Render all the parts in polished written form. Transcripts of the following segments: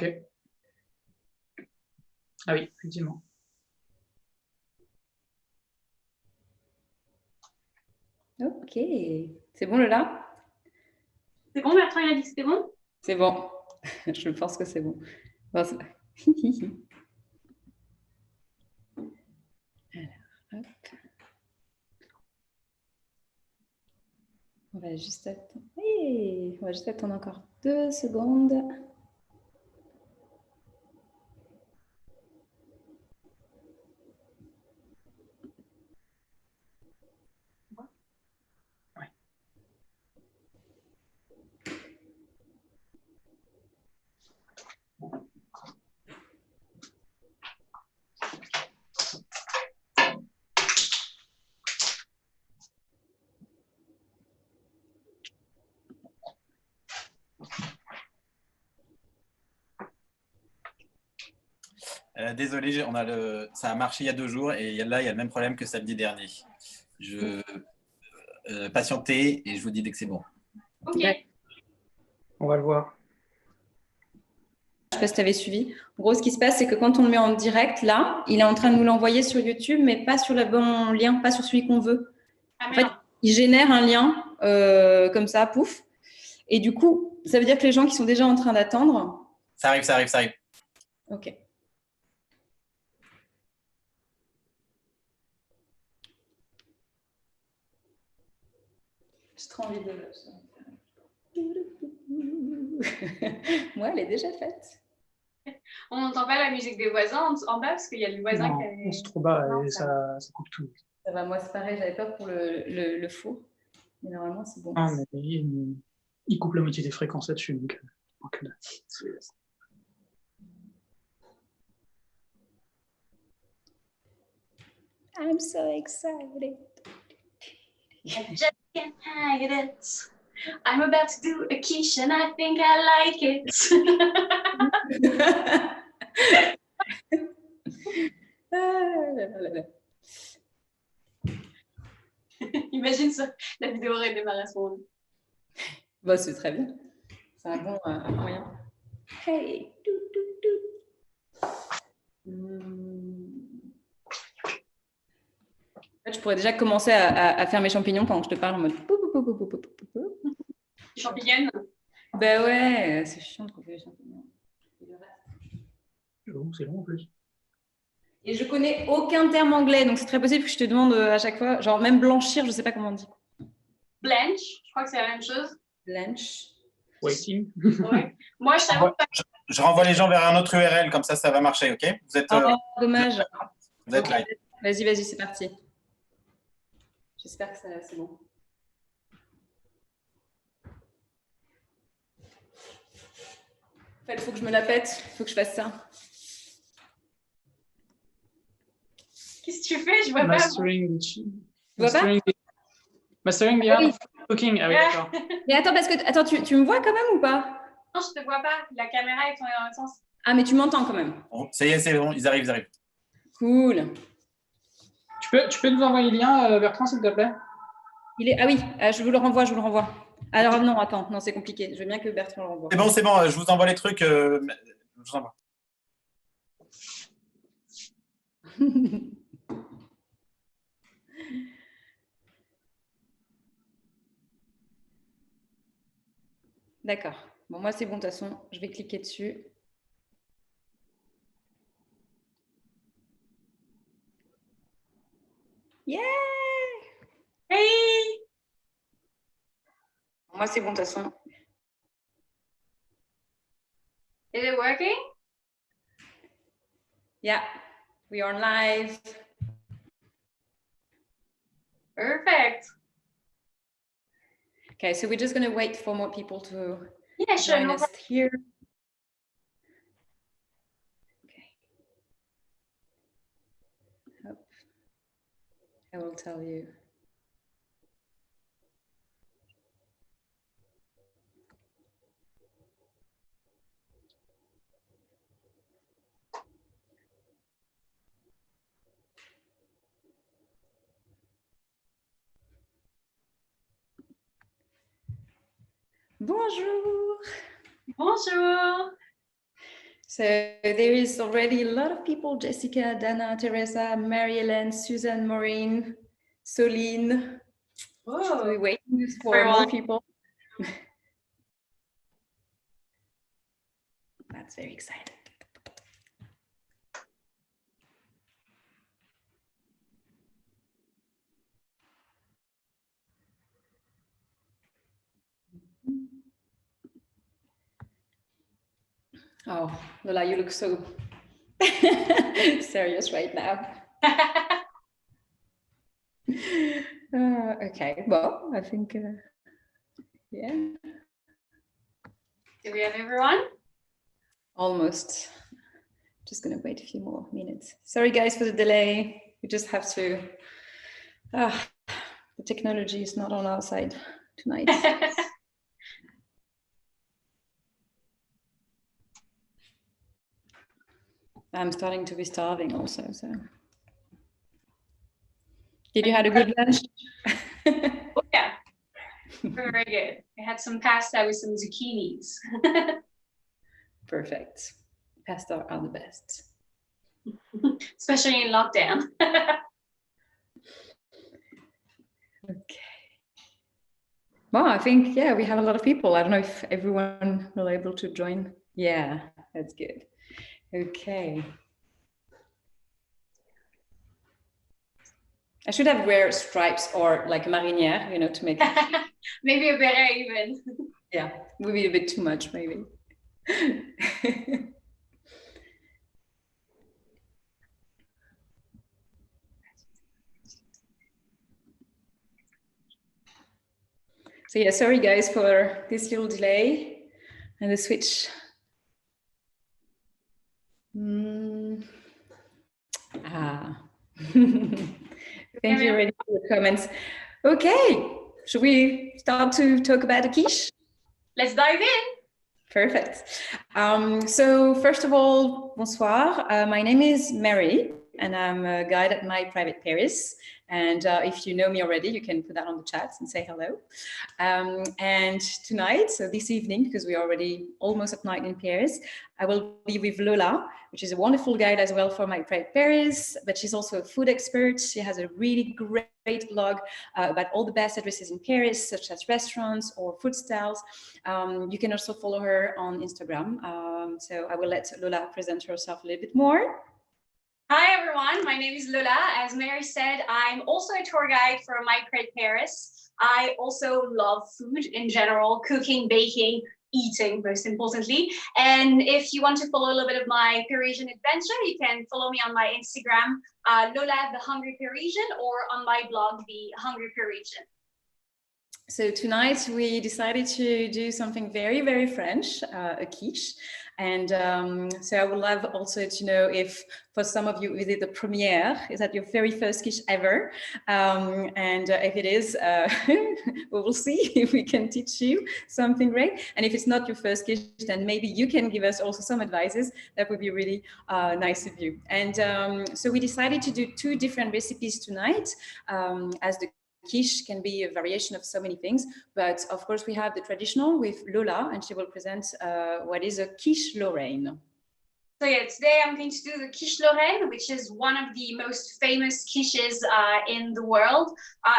Ok. Ah oui, effectivement. Ok. C'est bon, Lola? C'est bon, Bertrand, il a dit que c'était bon? C'est bon. Je pense que c'est bon. Bon, alors, hop. On va juste attendre. Oui, on va juste attendre encore 2 secondes. Désolé, ça a marché il y a 2 jours et là, il y a le même problème que samedi dernier. Je patientez et je vous dis dès que c'est bon. Ok. On va le voir. Je ne sais pas si tu avais suivi. En gros, ce qui se passe, c'est que quand on le met en direct, là, il est en train de nous l'envoyer sur YouTube, mais pas sur le bon lien, pas sur celui qu'on veut. Ah, En fait, il génère un lien comme ça, pouf. Et du coup, ça veut dire que les gens qui sont déjà en train d'attendre… Ça arrive, ça arrive, ça arrive. Ok. J'ai trop envie de le… Moi, elle est déjà faite. On n'entend pas la musique des voisins en bas parce qu'il y a le voisin qui avait… C'est trop bas Non, et ça coupe tout. Ça va, moi, c'est pareil, j'avais peur pour le four. Mais normalement, c'est bon. Non, mais il coupe la moitié des fréquences là-dessus. Donc, I'm so excited. I just can't hide it. I'm about to do a quiche and I think I like it. Imagine ça, la vidéo aurait démarré à ce moment-là. Bah, c'est très bien. C'est un bon moyen. Hey. En fait, je pourrais déjà commencer à faire mes champignons pendant que je te parle en mode. Champignons. Ben ouais, c'est chiant de couper les champignons. c'est long en plus. Et je connais aucun terme anglais, donc c'est très possible que je te demande à chaque fois, genre même blanchir, je sais pas comment on dit. Blanche, je crois que c'est la même chose. Blanche. Waiting. Ouais. Moi, je t'avoue pas. Je renvoie les gens vers un autre URL, comme ça va marcher, ok? Vous êtes, Oh, dommage. vous êtes Ok. live. Vas-y, c'est parti. J'espère que c'est bon. En fait, il faut que je me la pète, il faut que je fasse ça. Qu'est-ce que tu fais? Je vois Mastering pas. Mastering the art of cooking. Ah oui, d'accord. Mais attends, parce que attends, tu me vois quand même ou pas? Non, je te vois pas. La caméra est tournée dans l'autre sens. Ah, mais tu m'entends quand même. Bon, ça y est, c'est bon, ils arrivent, ils arrivent. Cool. Tu peux nous envoyer le lien, Bertrand, s'il te plaît? Ah oui, je vous le renvoie, Alors non, attends, non, c'est compliqué. Je veux bien que Bertrand le renvoie. C'est bon, je vous envoie les trucs. Je vous envoie. D'accord. Bon, moi, c'est bon, de toute façon, je vais cliquer dessus. Yeah! Hey! Moi, c'est bon, de toute façon. Is it working? Yeah, we are live. Perfect. Okay, so we're just going to wait for more people to Yeah, sure. join us here. Okay. Hop. I will tell you. Bonjour. Bonjour. So there is already a lot of people: Jessica, Dana, Teresa, Mary-Hélène, Susan, Maureen, Soline. So we're waiting for more people. That's very exciting. Oh, Lola, you look so serious right now. Okay, well, I think, yeah. Do we have everyone? Almost. Just gonna wait a few more minutes. Sorry guys for the delay. We just have to, the technology is not on our side tonight. I'm starting to be starving also, so. Did you have a good lunch? Oh, yeah, very good. I had some pasta with some zucchinis. Perfect. Pasta are the best. Especially in lockdown. Okay. Well, I think, yeah, we have a lot of people. I don't know if everyone will be able to join. Yeah, that's good. Okay. I should have wear stripes or like marinière, you know, to make it. Maybe a beret even. Yeah, would be a bit too much, maybe. So yeah, sorry guys for this little delay and the switch. Thank you already for the comments. Okay, should we start to talk about the quiche? Let's dive in. Perfect. So first of all, bonsoir. My name is Mary and I'm a guide at My Private Paris. And if you know me already, you can put that on the chat and say hello. And tonight, so this evening, because we're already almost at night in Paris, I will be with Lola, which is a wonderful guide as well for My Private Paris, but she's also a food expert. She has a really great blog about all the best addresses in Paris, such as restaurants or food styles. You can also follow her on Instagram. So I will let Lola present herself a little bit more. Hi everyone, my name is Lola. As Mary said, I'm also a tour guide for My Private Paris. I also love food in general, cooking, baking, eating most importantly. And if you want to follow a little bit of my Parisian adventure, you can follow me on my Instagram, Lola the Hungry Parisian, or on my blog, The Hungry Parisian. So tonight we decided to do something very, very French, a quiche. And so I would love also to know if for some of you, is it the premiere? Is that your very first quiche ever? And if it is, we will see if we can teach you something great. And if it's not your first quiche, then maybe you can give us also some advices. That would be really nice of you. And so we decided to do 2 different recipes tonight as the quiche can be a variation of so many things, but of course we have the traditional with Lola, and she will present what is a quiche Lorraine. So yeah, today I'm going to do the quiche Lorraine, which is one of the most famous quiches in the world.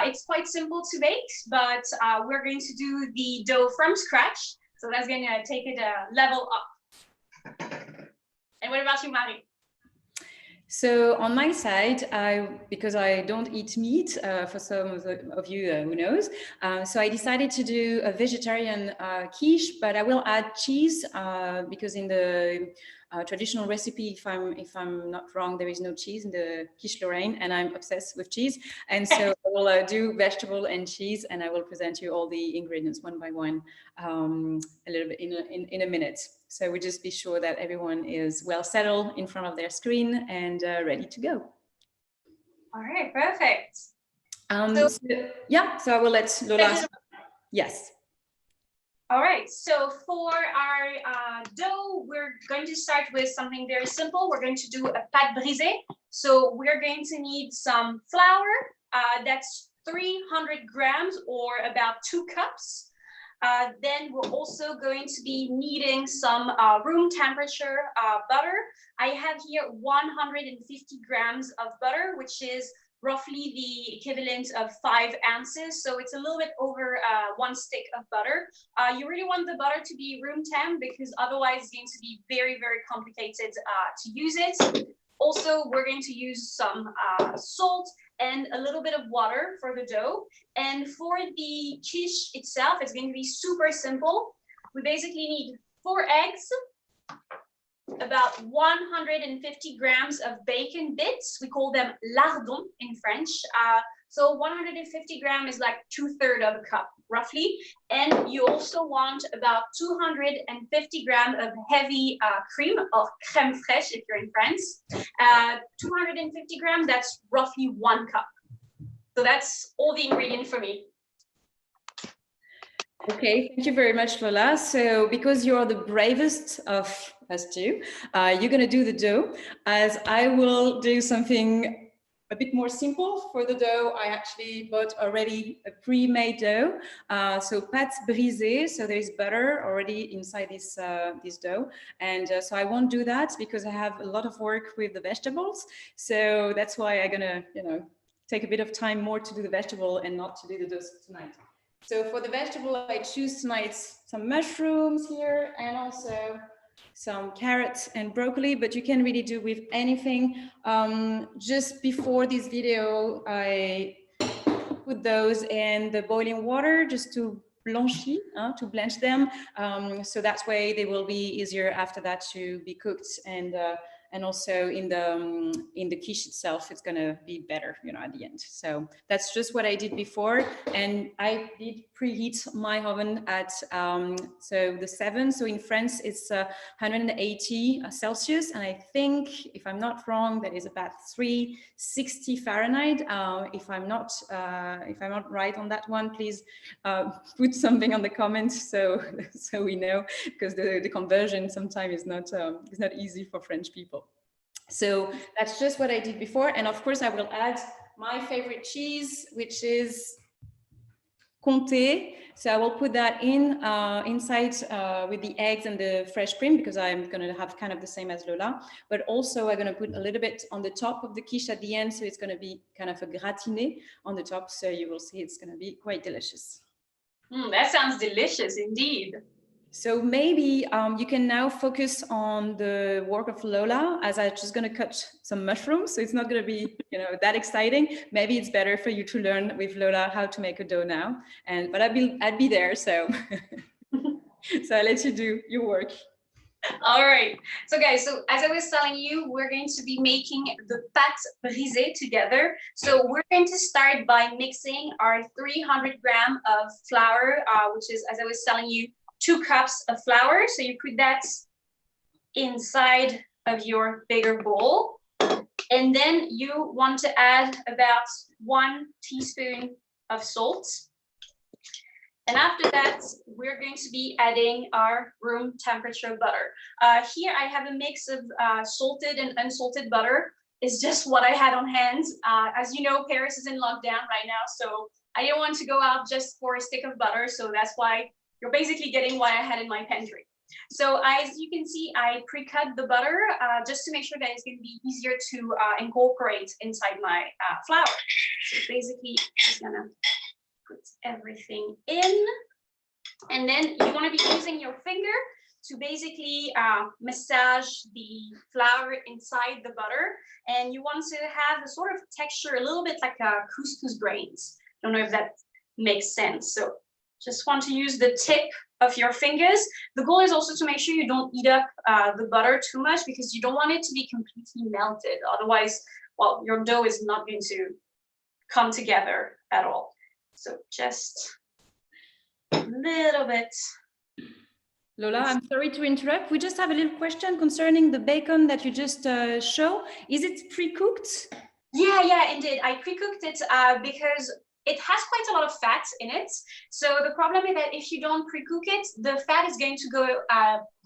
It's quite simple to bake, but we're going to do the dough from scratch. So that's going to take it a level up. And what about you, Marie? So on my side, because I don't eat meat, for some of you who knows, so I decided to do a vegetarian quiche, but I will add cheese because in the traditional recipe, if I'm not wrong, there is no cheese in the quiche Lorraine, and I'm obsessed with cheese. And so I will do vegetable and cheese, and I will present you all the ingredients one by one a little bit in a minute. So we just be sure that everyone is well settled in front of their screen and ready to go. All right, perfect. So I will let Lola. Yes. All right, so for our dough, we're going to start with something very simple. We're going to do a pâte brisée. So we're going to need some flour. That's 300 grams or about 2 cups. Then we're also going to be needing some room temperature butter. I have here 150 grams of butter, which is roughly the equivalent of 5 ounces. So it's a little bit over 1 stick of butter. You really want the butter to be room temp because otherwise it's going to be very, very complicated to use it. Also, we're going to use some salt and a little bit of water for the dough. And for the quiche itself, it's going to be super simple. We basically need 4 eggs, about 150 grams of bacon bits. We call them lardons in French. So 150 grams is like 2/3 of a cup, roughly. And you also want about 250 grams of heavy cream, or crème fraîche if you're in France. 250 grams, that's roughly 1 cup. So that's all the ingredients for me. Okay, thank you very much, Lola. So because you're the bravest of us two, you're going to do the dough, as I will do something a bit more simple. For the dough, I actually bought already a pre-made dough. So pâte brisée, so there is butter already inside this dough. And so I won't do that because I have a lot of work with the vegetables. So that's why I'm gonna, take a bit of time more to do the vegetable and not to do the dough tonight. So for the vegetable, I choose tonight some mushrooms here and also some carrots and broccoli, but you can really do with anything. Just before this video, I put those in the boiling water just to blanch them. So that way they will be easier after that to be cooked, and also in the quiche itself, it's gonna be better, at the end. So that's just what I did before, and I did preheat my oven at so the 7. So in France, it's 180 Celsius, and I think, if I'm not wrong, that is about 360 Fahrenheit. If I'm not right on that one, please put something on the comments so we know, because the conversion sometimes is not easy for French people. So that's just what I did before, and of course I will add my favorite cheese, which is Comté. So I will put that inside with the eggs and the fresh cream, because I'm going to have kind of the same as Lola. But also I'm going to put a little bit on the top of the quiche at the end, so it's going to be kind of a gratiné on the top. So you will see it's going to be quite delicious. That sounds delicious indeed. So maybe you can now focus on the work of Lola, as I'm just going to cut some mushrooms. So it's not going to be, that exciting. Maybe it's better for you to learn with Lola how to make a dough now. But I'd be there. So, so I'll let you do your work. All right. So guys, as I was telling you, we're going to be making the pâte brisée together. So we're going to start by mixing our 300 grams of flour, which is, as I was telling you, 2 cups of flour. So you put that inside of your bigger bowl. And then you want to add about 1 teaspoon of salt. And after that, we're going to be adding our room temperature butter. Here I have a mix of salted and unsalted butter. It's just what I had on hand. As you know, Paris is in lockdown right now, so I didn't want to go out just for a stick of butter. So that's why you're basically getting what I had in my pantry. So as you can see, I pre-cut the butter just to make sure that it's going to be easier to incorporate inside my flour. So basically, just gonna put everything in, and then you want to be using your finger to basically massage the flour inside the butter, and you want to have a sort of texture a little bit like couscous grains. Don't know if that makes sense. So just want to use the tip of your fingers. The goal is also to make sure you don't eat up the butter too much, because you don't want it to be completely melted. Otherwise, well, your dough is not going to come together at all. So just a little bit. Lola, I'm sorry to interrupt. We just have a little question concerning the bacon that you just show. Is it pre-cooked? Yeah, indeed. I pre-cooked it because it has quite a lot of fat in it. So the problem is that if you don't pre-cook it, the fat is going to go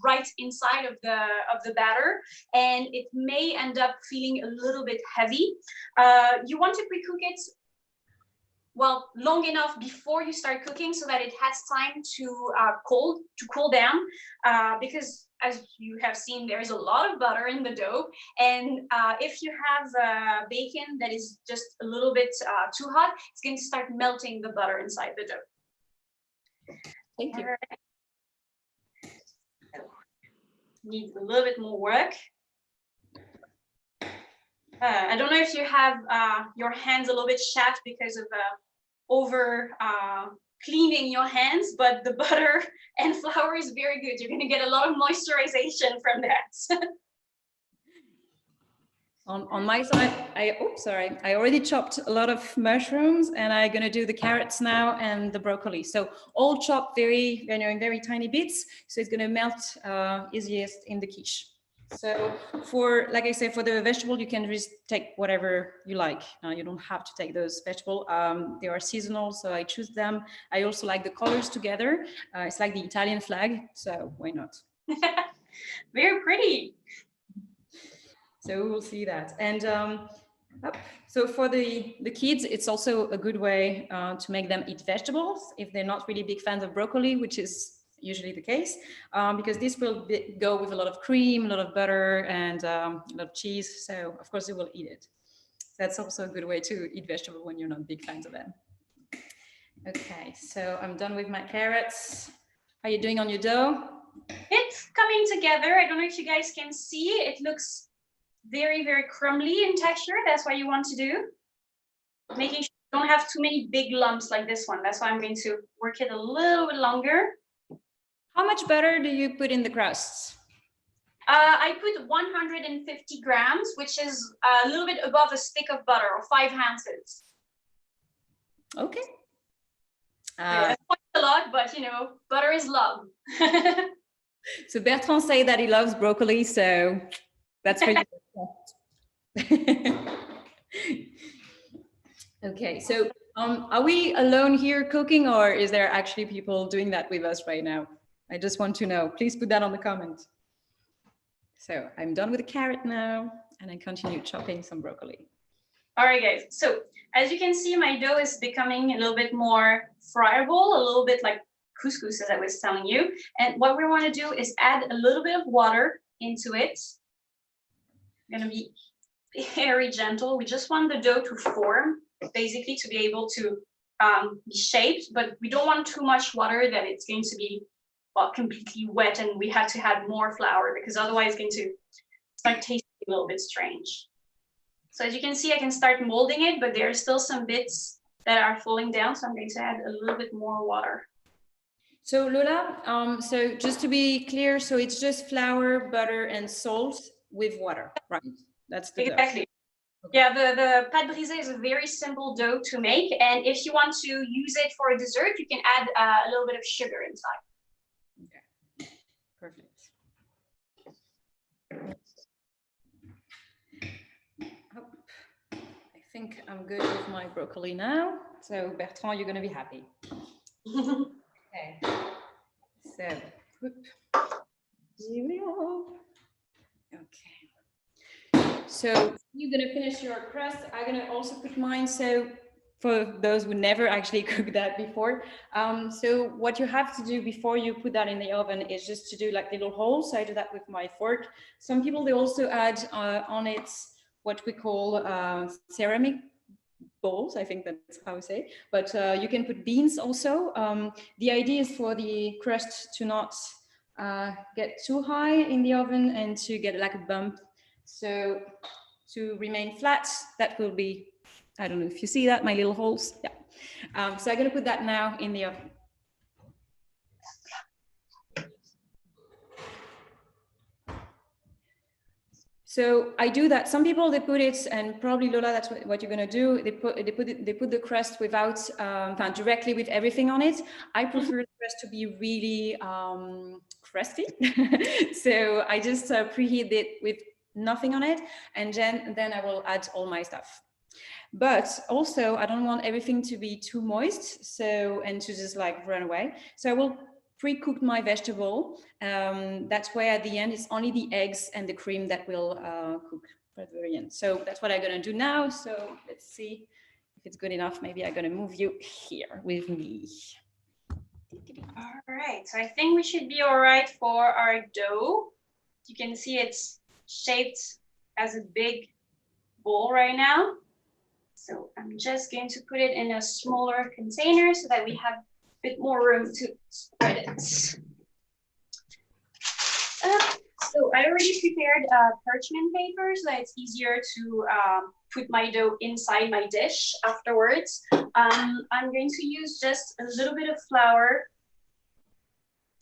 right inside of the batter, and it may end up feeling a little bit heavy. You want to pre-cook it well, long enough before you start cooking so that it has time to cool down, because as you have seen, there is a lot of butter in the dough. And if you have bacon that is just a little bit too hot, it's going to start melting the butter inside the dough. Thank you. Needs a little bit more work. I don't know if you have your hands a little bit chapped because of over cleaning your hands, but the butter and flour is very good. You're going to get a lot of moisturization from that. On my side, I already chopped a lot of mushrooms, and I'm going to do the carrots now and the broccoli. So all chopped very, in very tiny bits. So it's going to melt easiest in the quiche. So for, like I said, for the vegetable, you can just take whatever you like. You don't have to take those vegetables. They are seasonal, so I choose them. I also like the colors together. It's like the Italian flag, so why not? Very pretty. So we will see that. And so for the kids, it's also a good way to make them eat vegetables if they're not really big fans of broccoli, which is usually the case, because this will go with a lot of cream, a lot of butter, and a lot of cheese. So of course they will eat it. That's also a good way to eat vegetable when you're not big fans of them. Okay, so I'm done with my carrots. How are you doing on your dough? It's coming together. I don't know if you guys can see. It looks very, very crumbly in texture. That's what you want to do. Making sure you don't have too many big lumps like this one. That's why I'm going to work it a little bit longer. How much butter do you put in the crusts? I put 150 grams, which is a little bit above a stick of butter, or 5 ounces. Okay. That's quite a lot, but you know, butter is love. So Bertrand say that he loves broccoli, so that's for you. Okay, so are we alone here cooking, or is there actually people doing that with us right now? I just want to know. Please put that on the comment. So I'm done with the carrot now, and I continue chopping some broccoli. All right, guys. So as you can see, my dough is becoming a little bit more friable, a little bit like couscous, as I was telling you. And what we want to do is add a little bit of water into it. I'm going to be very gentle. We just want the dough to form, basically to be able to be shaped, but we don't want too much water that it's going to be, well, completely wet, and we have to add more flour because otherwise it's going to start tasting a little bit strange. So as you can see, I can start molding it, but there are still some bits that are falling down, so I'm going to add a little bit more water. So Lola, so just to be clear, so it's just flour, butter, and salt with water, right? That's the exactly. Dough. Okay. Yeah, the pâte brisée is a very simple dough to make, and if you want to use it for a dessert, you can add a little bit of sugar inside. Okay, perfect. I think I'm good with my broccoli now. So Bertrand, you're going to be happy. Okay. So, here we are. Okay. So you're going to finish your crust. I'm going to also put mine. So for those who never actually cooked that before. So what you have to do before you put that in the oven is just to do like little holes. So I do that with my fork. Some people, they also add on it what we call ceramic bowls. I think that's how I say, but you can put beans also. The idea is for the crust to not get too high in the oven and to get like a bump. So to remain flat, that will be, I don't know if you see that, my little holes. Yeah. So I'm going to put that now in the oven. So I do that. Some people, they put it, and probably Lola, that's what you're going to do. They put the crust without directly with everything on it. I prefer the crust to be really crusty. So I just preheat it with nothing on it, and then I will add all my stuff. But also I don't want everything to be too moist, so, and to just like run away. So I will pre-cooked my vegetable. That's where at the end it's only the eggs and the cream that will cook at the very end. So that's what I'm gonna do now. So let's see it's good enough, maybe I'm gonna move you here with me. All right, so I think we should be all right for our dough. You can see it's shaped as a big bowl right now. So I'm just going to put it in a smaller container so that we have a bit more room to spread it. So I already prepared parchment paper so that it's easier to put my dough inside my dish afterwards. I'm going to use just a little bit of flour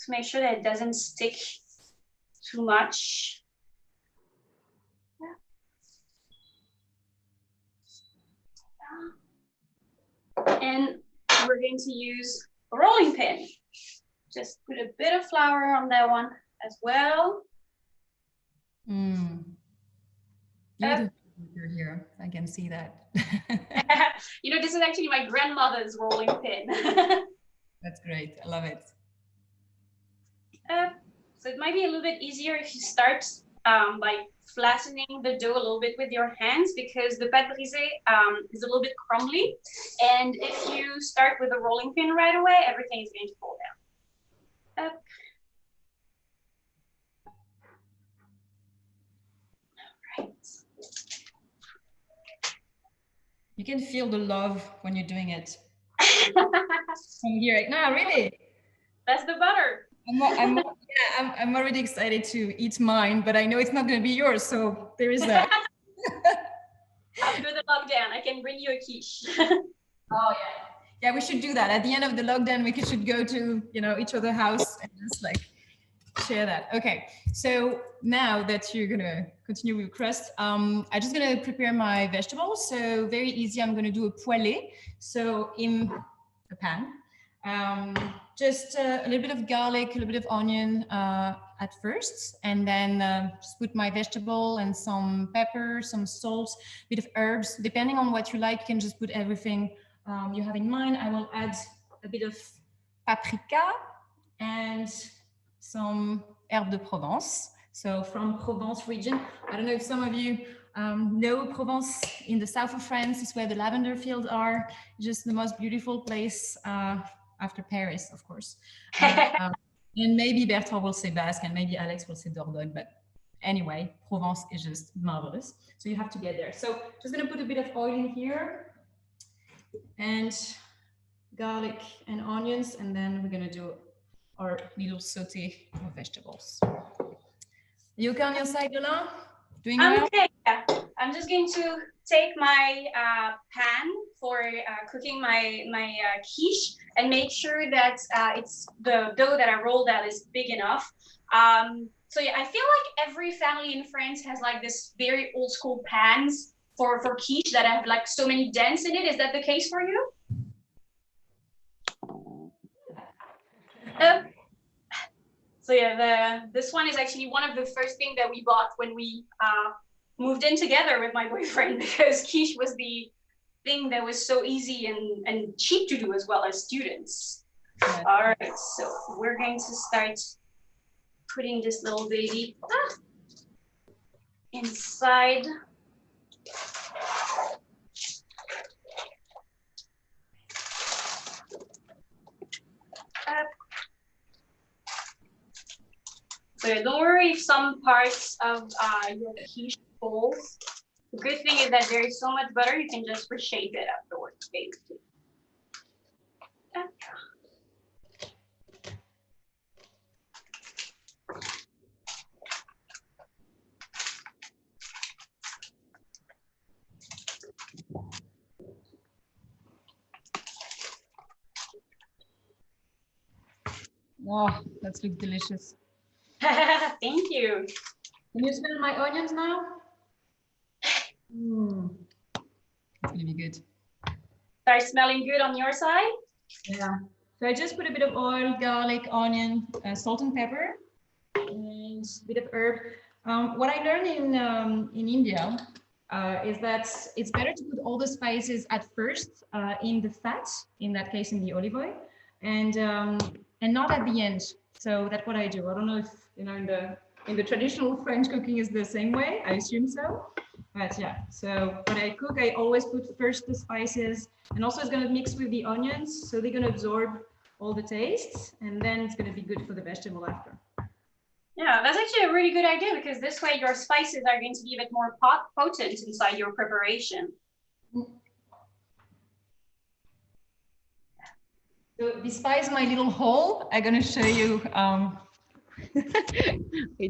to make sure that it doesn't stick too much. And we're going to use a rolling pin. Just put a bit of flour on that one as well. You're here. I can see that. You know, this is actually my grandmother's rolling pin. That's great. I love it. So it might be a little bit easier if you start by flattening the dough a little bit with your hands, because the pâte brisée is a little bit crumbly. And if you start with a rolling pin right away, everything is going to fall down. Up. All right. You can feel the love when you're doing it. From here. No, really. That's the butter. I'm already excited to eat mine, but I know it's not going to be yours, so there is that. After the lockdown, I can bring you a quiche. Oh yeah, we should do that. At the end of the lockdown, we should go to each other's house and just like share that. Okay, so now that you're gonna continue with crust, I'm just gonna prepare my vegetables. So very easy. I'm gonna do a poêlée. So in a pan. Just a little bit of garlic, a little bit of onion at first, and then just put my vegetable and some pepper, some salt, a bit of herbs. Depending on what you like, you can just put everything you have in mind. I will add a bit of paprika and some herbe de Provence. So from Provence region. I don't know if some of you know Provence in the south of France. It's where the lavender fields are. Just the most beautiful place after Paris, of course. And maybe Bertrand will say Basque and maybe Alex will say Dordogne, but anyway, Provence is just marvelous. So you have to get there. So just gonna put a bit of oil in here and garlic and onions, and then we're gonna do our little sauté of vegetables. You okay on your side, Lola? Doing well? Okay, yeah. I'm just going to take my pan for cooking my quiche and make sure that it's the dough that I rolled out is big enough. So yeah, I feel like every family in France has like this very old school pans for quiche that have like so many dents in it. Is that the case for you? So yeah, this one is actually one of the first things that we bought when we moved in together with my boyfriend, because quiche was the thing that was so easy and cheap to do as well as students. Yeah. All right, so we're going to start putting this little baby inside. So don't worry if some parts of your quiche falls. The good thing is that there is so much butter, you can just reshape it afterwards, basically. Oh, that looks delicious. Thank you. Can you smell my onions now? It's gonna be good. Start smelling good on your side? Yeah. So I just put a bit of oil, garlic, onion, salt and pepper, and a bit of herb. What I learned in India is that it's better to put all the spices at first in the fat, in that case in the olive oil, and not at the end. So that's what I do. I don't know if in the traditional French cooking is the same way. I assume so. But yeah, so when I cook, I always put first the spices, and also it's going to mix with the onions, so they're going to absorb all the tastes, and then it's going to be good for the vegetable after. Yeah, that's actually a really good idea, because this way your spices are going to be a bit more potent inside your preparation. So despite my little hole, I'm going to show you. I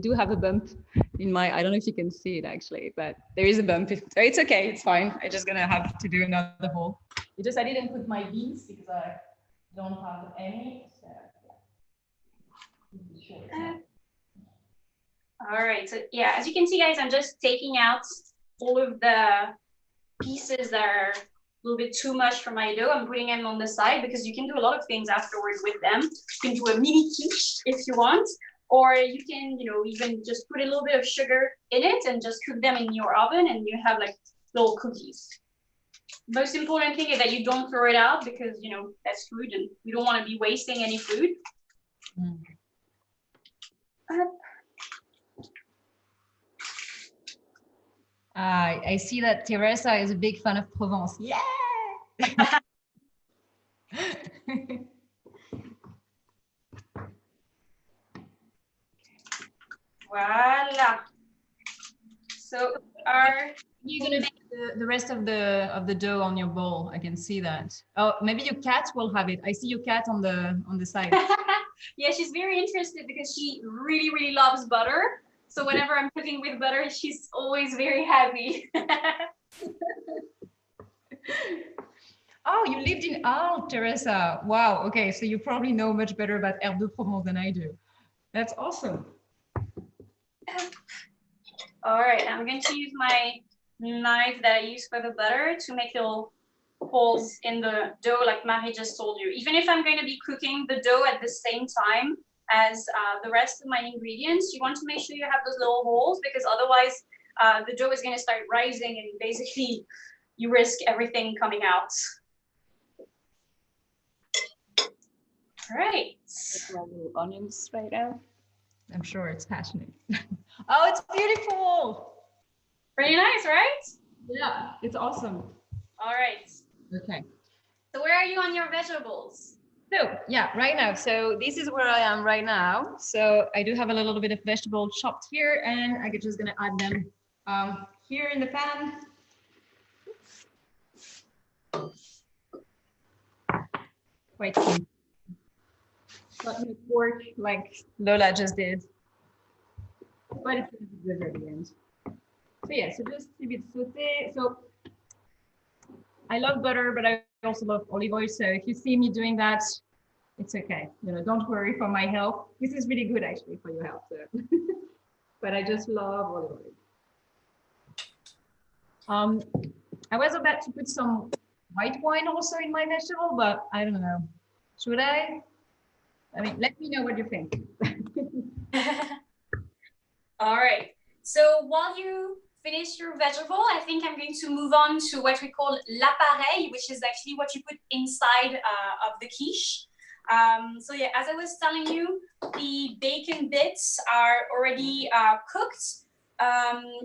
do have a bump in my, I don't know if you can see it actually, but there is a bump. It's okay, it's fine. I'm just going to have to do another hole. It's just I didn't put my beans because I don't have any. So, yeah. All right, so yeah, as you can see, guys, I'm just taking out all of the pieces that are a little bit too much for my dough. I'm putting them on the side because you can do a lot of things afterwards with them. You can do a mini quiche if you want, or you can, you know, even just put a little bit of sugar in it and just cook them in your oven, and you have like little cookies. Most important thing is that you don't throw it out, because, you know, that's food and we don't want to be wasting any food. I see that Teresa is a big fan of Provence. Yeah! Voila. So you're gonna put the rest of the dough on your bowl. I can see that. Oh, maybe your cat will have it. I see your cat on the side. Yeah, she's very interested because she really loves butter. So whenever I'm cooking with butter, she's always very happy. Oh, you lived in Arles, Teresa. Wow. Okay, so you probably know much better about Herbes de Provence than I do. That's awesome. All right, I'm going to use my knife that I use for the butter to make little holes in the dough, like Marie just told you. Even if I'm going to be cooking the dough at the same time as the rest of my ingredients, you want to make sure you have those little holes, because otherwise the dough is going to start rising and basically you risk everything coming out. All right. Little onions right now. I'm sure it's passionate. Oh, it's beautiful. Pretty nice, right? Yeah, it's awesome. All right. Okay. So where are you on your vegetables? So yeah, right now. So this is where I am right now. So I do have a little bit of vegetable chopped here, and I'm just gonna add them here in the pan. Quite simple. Not no pork like Lola just did, but it's gonna be good at the end. So yeah, so just a bit sauté. So I love butter, but I also love olive oil. So if you see me doing that, it's okay. You know, don't worry for my health. This is really good actually for your health. So. But I just love olive oil. I was about to put some white wine also in my vegetable, but I don't know. Should I? I mean, let me know what you think. All right. So while you finish your vegetable, I think I'm going to move on to what we call l'appareil, which is actually what you put inside of the quiche. So yeah, as I was telling you, the bacon bits are already cooked.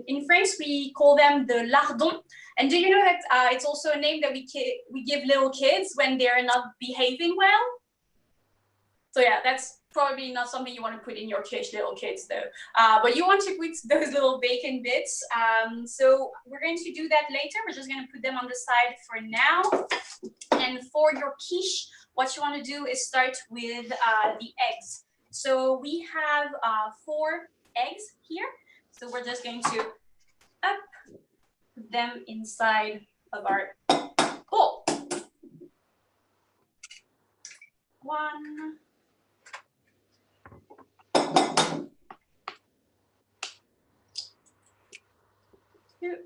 In France, we call them the lardons. And do you know that it's also a name that we give little kids when they're not behaving well? So yeah, that's probably not something you want to put in your quiche, little kids, though. But you want to put those little bacon bits. So we're going to do that later. We're just going to put them on the side for now. And for your quiche, what you want to do is start with the eggs. So we have 4 eggs here. So we're just going to put them inside of our bowl. 1. 2.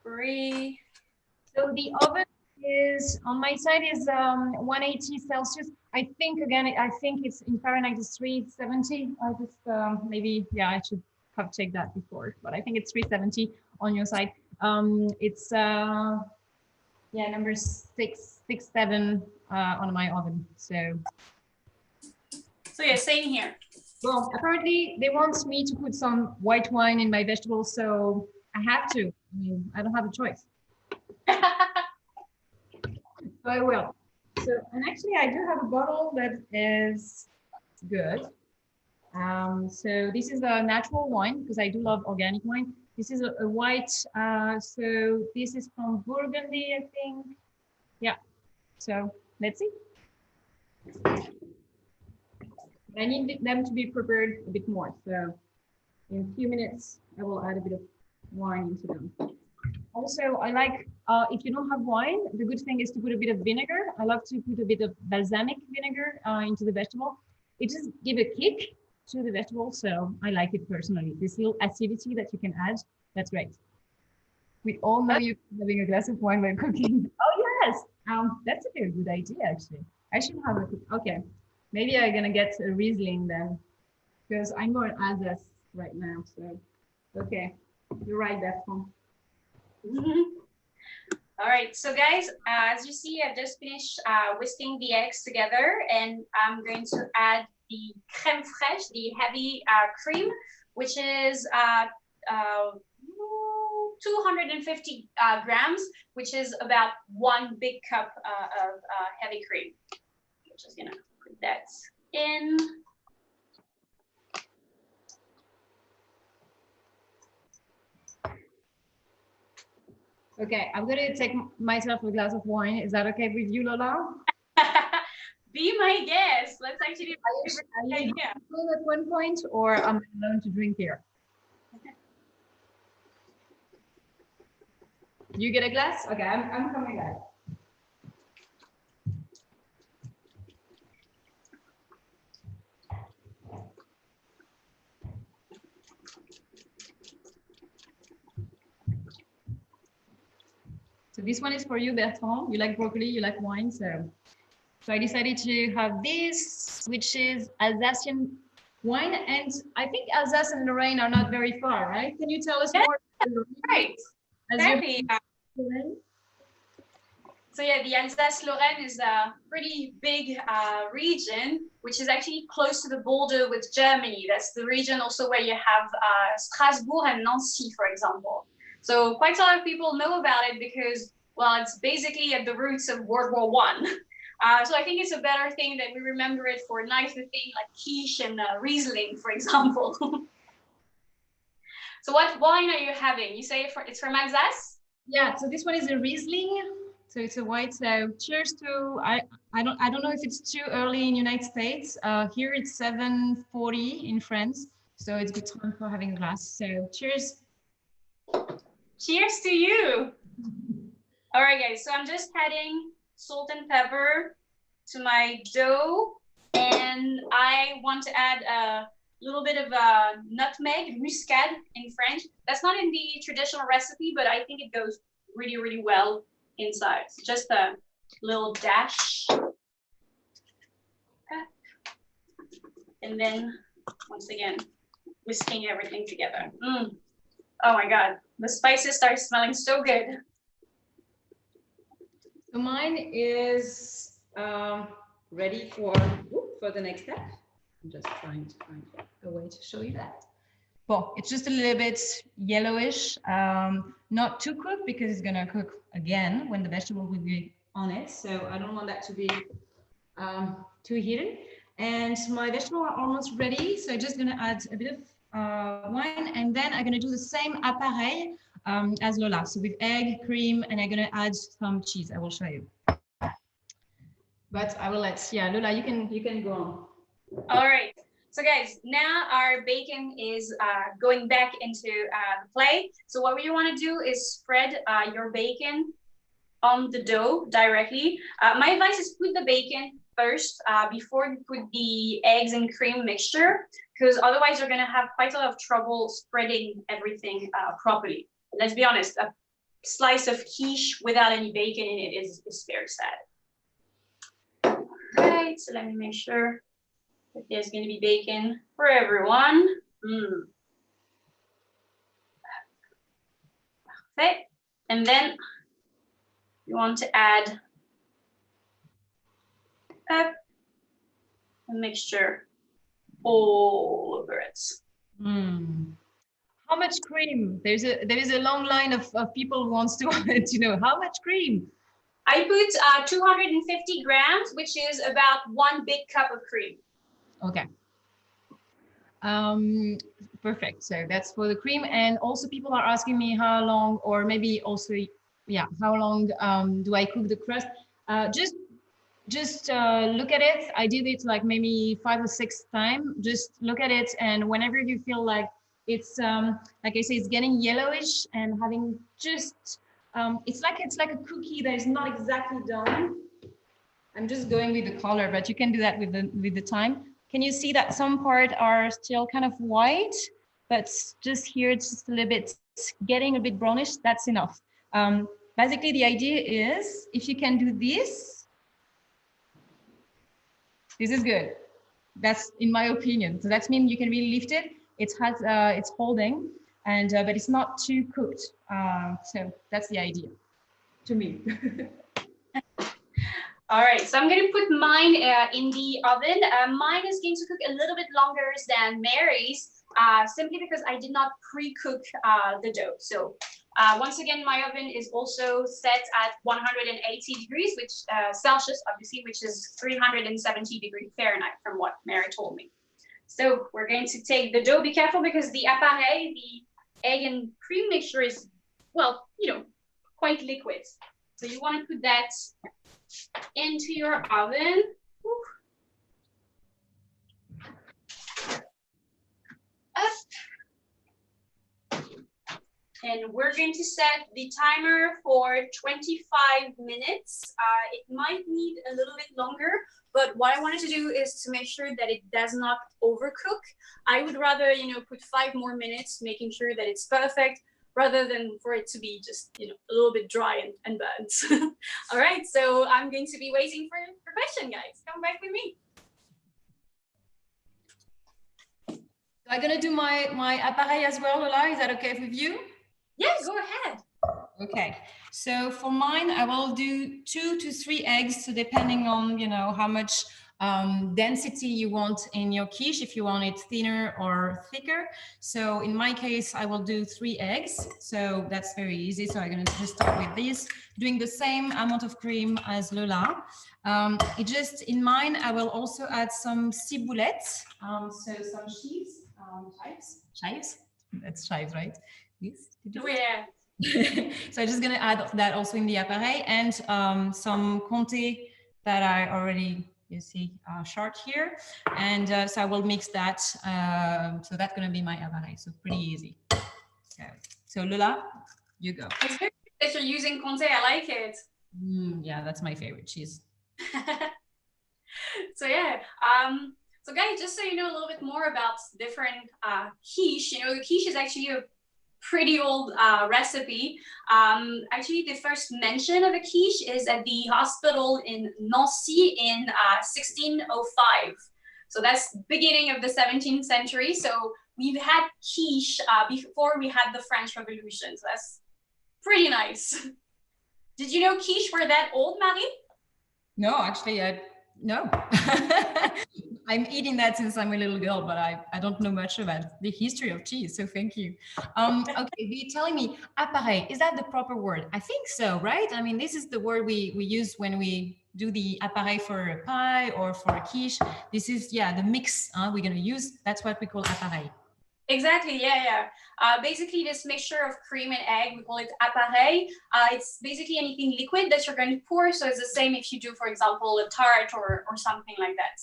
3. So the oven is on my side is 180 Celsius. I think it's in Fahrenheit is 370. I just maybe I should have checked that before, but I think it's 370 on your side. It's number 667 on my oven. So So yeah, same here. Well, apparently they want me to put some white wine in my vegetables, so I have to. I mean, I don't have a choice. So I will. So, and actually I do have a bottle that is good. So this is a natural wine because I do love organic wine. This is a white, so this is from Burgundy, I think. Yeah, so let's see. I need them to be prepared a bit more. So in a few minutes, I will add a bit of wine into them. Also, I like, if you don't have wine, the good thing is to put a bit of vinegar. I love to put a bit of balsamic vinegar into the vegetable. It just gives a kick to the vegetable, so I like it personally. This little acidity that you can add, that's great. We all know you're having a glass of wine while cooking. Oh yes, that's a very good idea actually. I should have a, okay. Maybe I'm gonna get a Riesling then, because I'm going Alsace right now, so, okay. You're right, Bertrand. All right, so guys, as you see, I've just finished whisking the eggs together, and I'm going to add the crème fraîche, the heavy cream, which is 250 grams, which is about 1 big cup of heavy cream. I'm just gonna put that in. Okay, I'm gonna take myself a glass of wine. Is that okay with you, Lola? Be my guest. Let's actually do at one point, or I'm alone to drink here. You get a glass? Okay, I'm coming back. So this one is for you, Bertrand. You like broccoli, you like wine, so I decided to have this, which is Alsatian wine, and I think Alsace and Lorraine are not very far, right? Can you tell us more? Right. Exactly. So yeah, the Alsace-Lorraine is a pretty big region, which is actually close to the border with Germany. That's the region also where you have Strasbourg and Nancy, for example. So quite a lot of people know about it because, well, it's basically at the roots of World War I. So I think it's a better thing that we remember it for nicer things like quiche and Riesling, for example. So what wine are you having? You say it's from Alsace? Yeah, so this one is a Riesling. So it's a white. So cheers to, I don't know if it's too early in United States. Here it's 7:40 in France. So it's good time for having a glass. So cheers. Cheers to you. All right, guys. So I'm just adding salt and pepper to my dough. And I want to add a little bit of nutmeg, muscade in French. That's not in the traditional recipe, but I think it goes really, really well inside. So just a little dash. And then, once again, whisking everything together. Oh my God, the spices start smelling so good. So mine is ready for the next step. I'm just trying to find a way to show you that. Well, it's just a little bit yellowish, not too cooked because it's gonna cook again when the vegetable will be on it. So I don't want that to be too heated. And my vegetables are almost ready. So I'm just gonna add a bit of wine, and then I'm gonna do the same appareil as Lola. So with egg, cream, and I'm gonna add some cheese. I will show you. But I will let, yeah, Lola, you can go on. All right. So guys, now our bacon is going back into the plate. So what you want to do is spread your bacon on the dough directly. My advice is put the bacon first before you put the eggs and cream mixture, because otherwise you're going to have quite a lot of trouble spreading everything properly. Let's be honest, a slice of quiche without any bacon in it is very sad. All right, so let me make sure that there's going to be bacon for everyone. Okay, and then you want to add a mixture all over it. Mm. How much cream? There is a long line of people who wants to know how much cream. I put 250 grams, which is about 1 big cup of cream. Okay. Perfect. So that's for the cream. And also people are asking me how long, or maybe also, yeah, how long do I cook the crust? Just look at it. I did it like maybe 5 or 6 times. Just look at it, and whenever you feel like it's like I say, it's getting yellowish and having just it's like a cookie that is not exactly done. I'm just going with the color, but you can do that with the time. Can you see that some parts are still kind of white, but just here it's just a little bit getting a bit brownish? That's enough. Basically, the idea is if you can do this is good. That's in my opinion. So that means you can really lift it. It has it's holding, and but it's not too cooked. So that's the idea, to me. All right, so I'm going to put mine in the oven. Mine is going to cook a little bit longer than Mary's, simply because I did not pre-cook the dough. So once again, my oven is also set at 180 degrees, which Celsius, obviously, which is 370 degrees Fahrenheit from what Mary told me. So we're going to take the dough. Be careful because the appareil, the egg and cream mixture is, well, you know, quite liquid. So you want to put that into your oven. Up. And we're going to set the timer for 25 minutes. It might need a little bit longer, but what I wanted to do is to make sure that it does not overcook. I would rather, you know, put 5 more minutes, making sure that it's perfect, rather than for it to be just, you know, a little bit dry and burnt. All right, so I'm going to be waiting for your question, guys. Come back with me. I'm gonna do my appareil as well, Lola. Is that okay with you? Yeah, go ahead. Okay, so for mine, I will do 2 to 3 eggs, so depending on, you know, how much density you want in your quiche, if you want it thinner or thicker. So in my case, I will do 3 eggs. So that's very easy. So I'm going to just start with this, doing the same amount of cream as Lola. It just, in mine, I will also add some ciboulette, so some chives, chives, that's chives, right? Yes. Yeah. So I'm just going to add that also in the appareil, and some Comté that I already, you see, short here. And so I will mix that. So that's going to be my appareil. So pretty easy. So Lola, you go. It's very good that you're using Comté. I like it. Yeah, that's my favorite cheese. So yeah. So guys, just so you know a little bit more about different quiche, you know, the quiche is actually a pretty old recipe. Actually, the first mention of a quiche is at the hospital in Nancy in 1605. So that's beginning of the 17th century. So we've had quiche before we had the French Revolution. So that's pretty nice. Did you know quiche were that old, Marie? No, actually, no. I'm eating that since I'm a little girl, but I don't know much about the history of cheese, so thank you. Okay, you're telling me appareil, is that the proper word? I think so, right? I mean, this is the word we use when we do the appareil for a pie or for a quiche. This is, yeah, the mix we're going to use. That's what we call appareil. Exactly, yeah. Basically, this mixture of cream and egg, we call it appareil. It's basically anything liquid that you're going to pour. So it's the same if you do, for example, a tart or something like that.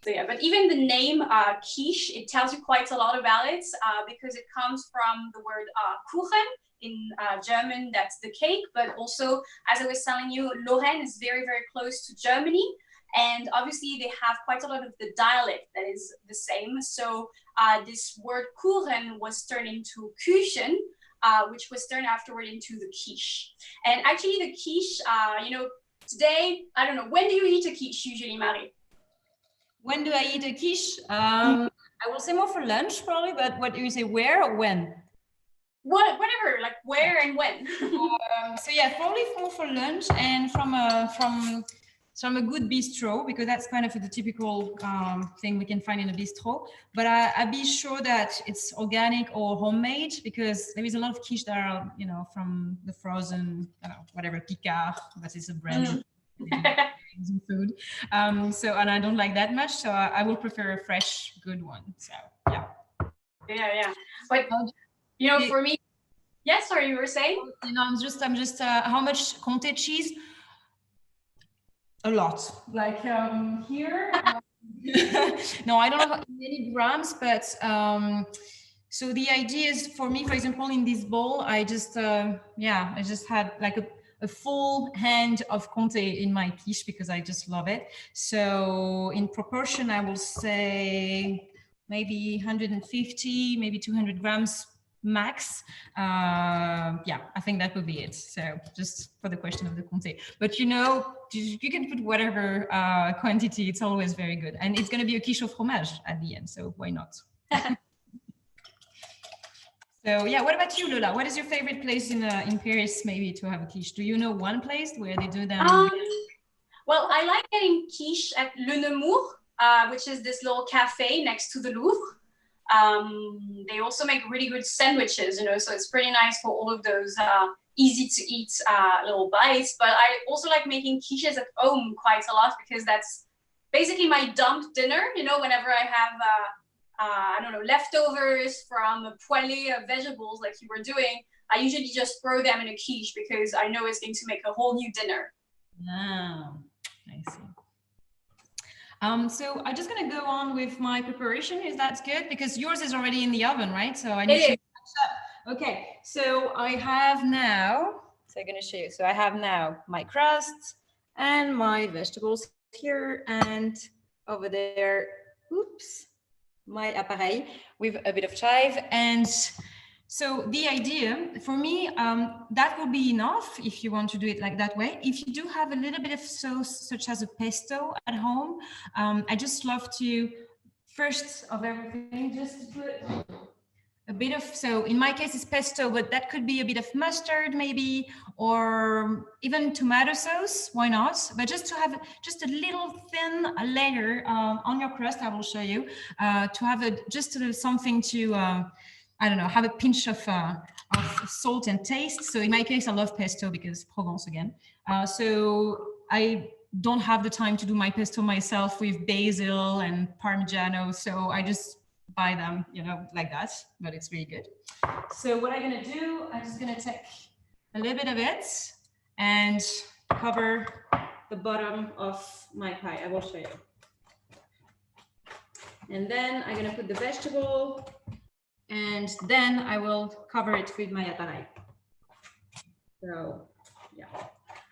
So yeah, but even the name quiche, it tells you quite a lot about it because it comes from the word Kuchen. In German, that's the cake. But also, as I was telling you, Lorraine is very, very close to Germany. And obviously, they have quite a lot of the dialect that is the same. So this word Kuchen was turned into Küchen, which was turned afterward into the quiche. And actually, the quiche, you know, today, I don't know, when do you eat a quiche usually, Marie? When do I eat a quiche? I will say more for lunch probably, but what do you say, where or when? Whatever, like where and when. So yeah, probably more for lunch, and from So I'm a good bistro because that's kind of the typical thing we can find in a bistro. But I be sure that it's organic or homemade because there is a lot of quiche that are, you know, from the frozen, I don't know, whatever, Picard, that is a brand. Food. So, and I don't like that much. So I will prefer a fresh, good one. So, yeah. Yeah. But, you know, for me, yes, sorry, you were saying? You know, I'm just how much Comté cheese? A lot. Like here. No, I don't know how many grams, but so the idea is for me, for example, in this bowl, I just I just had like a full hand of Comté in my quiche because I just love it. So in proportion, I will say maybe 150, maybe 200 grams max. Yeah, I think that would be it. So just for the question of the Comté, but you know, you can put whatever quantity. It's always very good, and it's going to be a quiche au fromage at the end. So why not? So yeah, what about you, Lola? What is your favorite place in Paris, maybe to have a quiche? Do you know one place where they do them? Well, I like getting quiche at Le Nemours, which is this little cafe next to the Louvre. They also make really good sandwiches, you know, so it's pretty nice for all of those easy to eat little bites. But I also like making quiches at home quite a lot because that's basically my dump dinner, you know, whenever I have I don't know, leftovers from a poêlée of vegetables like you were doing, I usually just throw them in a quiche because I know it's going to make a whole new dinner. Ah, I see. So I'm just going to go on with my preparation. Is that good? Because yours is already in the oven, right? So I need to catch up. Okay, so I have now, so I'm going to show you. So I have now my crust and my vegetables here and over there, oops, my appareil with a bit of chive. And so the idea for me, that will be enough if you want to do it like that way. If you do have a little bit of sauce, such as a pesto at home, I just love to, first of everything, just put a bit of, so in my case it's pesto, but that could be a bit of mustard maybe, or even tomato sauce, why not? But just to have just a little thin layer on your crust, I will show you, to have just something to, I don't know, have a pinch of salt and taste. So in my case, I love pesto because Provence again. So I don't have the time to do my pesto myself with basil and Parmigiano. So I just buy them, you know, like that, but it's really good. So what I'm gonna do, I'm just gonna take a little bit of it and cover the bottom of my pie. I will show you. And then I'm gonna put the vegetable and then I will cover it with my appareil. So yeah.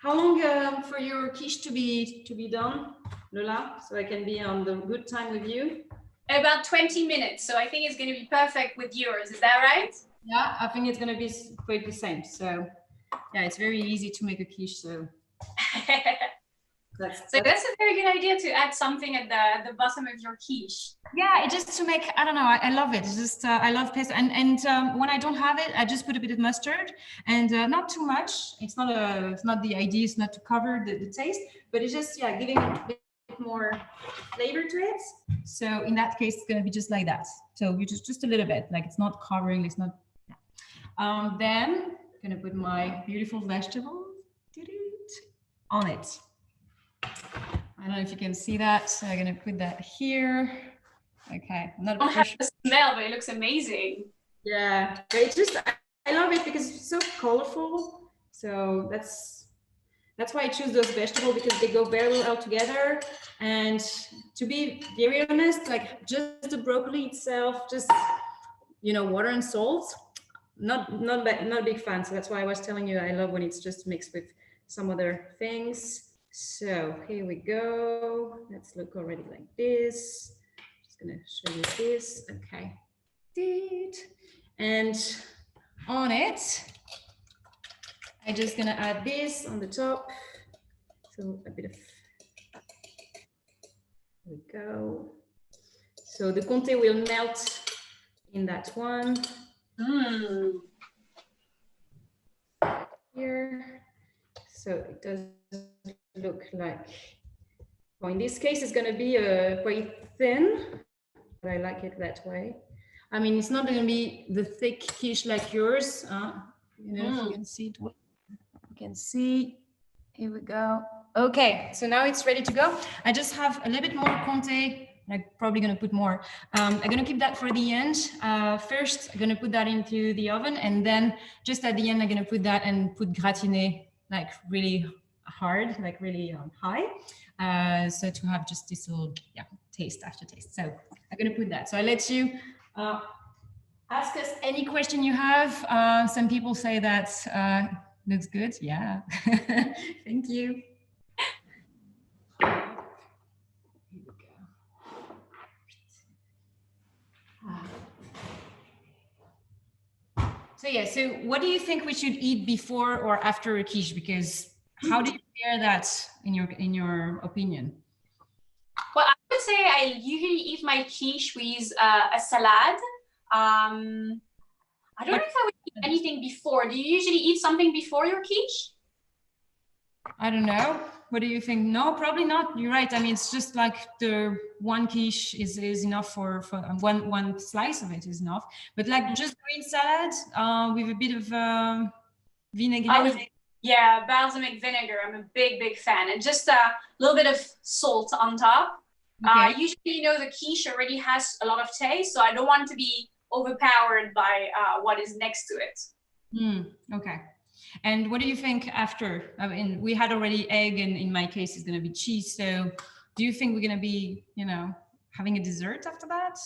How long for your quiche to be done, Lola? So I can be on the good time with you? About 20 minutes. So I think it's going to be perfect with yours. Is that right? Yeah, I think it's going to be quite the same. So yeah, it's very easy to make a quiche. So that's a very good idea to add something at the bottom of your quiche. Yeah, it just to make, I don't know, I love it. It's just, I love pesto. And when I don't have it, I just put a bit of mustard and not too much. It's not the idea is not to cover the taste, but it's just, yeah, giving a bit more flavor to it. So in that case, it's going to be just like that. So you just a little bit, like it's not covering, it's not. Then I'm going to put my beautiful vegetable on it. I don't know if you can see that. So I'm going to put that here. Okay. I'm not I don't have the smell, but it looks amazing. Yeah, but it's just, I love it because it's so colorful. So that's why I choose those vegetables, because they go very well together. And to be very honest, like just the broccoli itself, just, you know, water and salt, not a big fan. So that's why I was telling you I love when it's just mixed with some other things. So here we go. Let's look already like this. Just gonna show you this. Okay. And on it, I'm just gonna add this on the top. So a bit of, there we go. So the Comté will melt in that one. Here. So it does look like So in this case, it's going to be quite thin, but I like it that way. I mean, it's not going to be the thick quiche like yours. You know, if you can see it. You can see. Here we go. Okay, so now it's ready to go. I just have a little bit more Comté. I'm probably going to put more. I'm going to keep that for the end. First, I'm going to put that into the oven, and then just at the end, I'm going to put that and put gratiné like really hard, like really high. So to have just this little taste aftertaste. So I'm going to put that. So I let you ask us any question you have. Some people say that looks good. Yeah. Thank you. So yeah, so what do you think we should eat before or after a quiche? Because how do you pair that in your opinion? Well, I would say I usually eat my quiche with a salad. I don't know if I would eat anything before. Do you usually eat something before your quiche? I don't know. What do you think? No, probably not. You're right. I mean, it's just like the one quiche is enough for one slice of it is enough. But like just green salad with a bit of vinaigrette. Yeah, balsamic vinegar. I'm a big fan, and just a little bit of salt on top. Okay. Usually, you know, the quiche already has a lot of taste, so I don't want to be overpowered by what is next to it. Okay. And what do you think after? I mean, we had already egg, and in my case, it's going to be cheese. So do you think we're going to be, you know, having a dessert after that?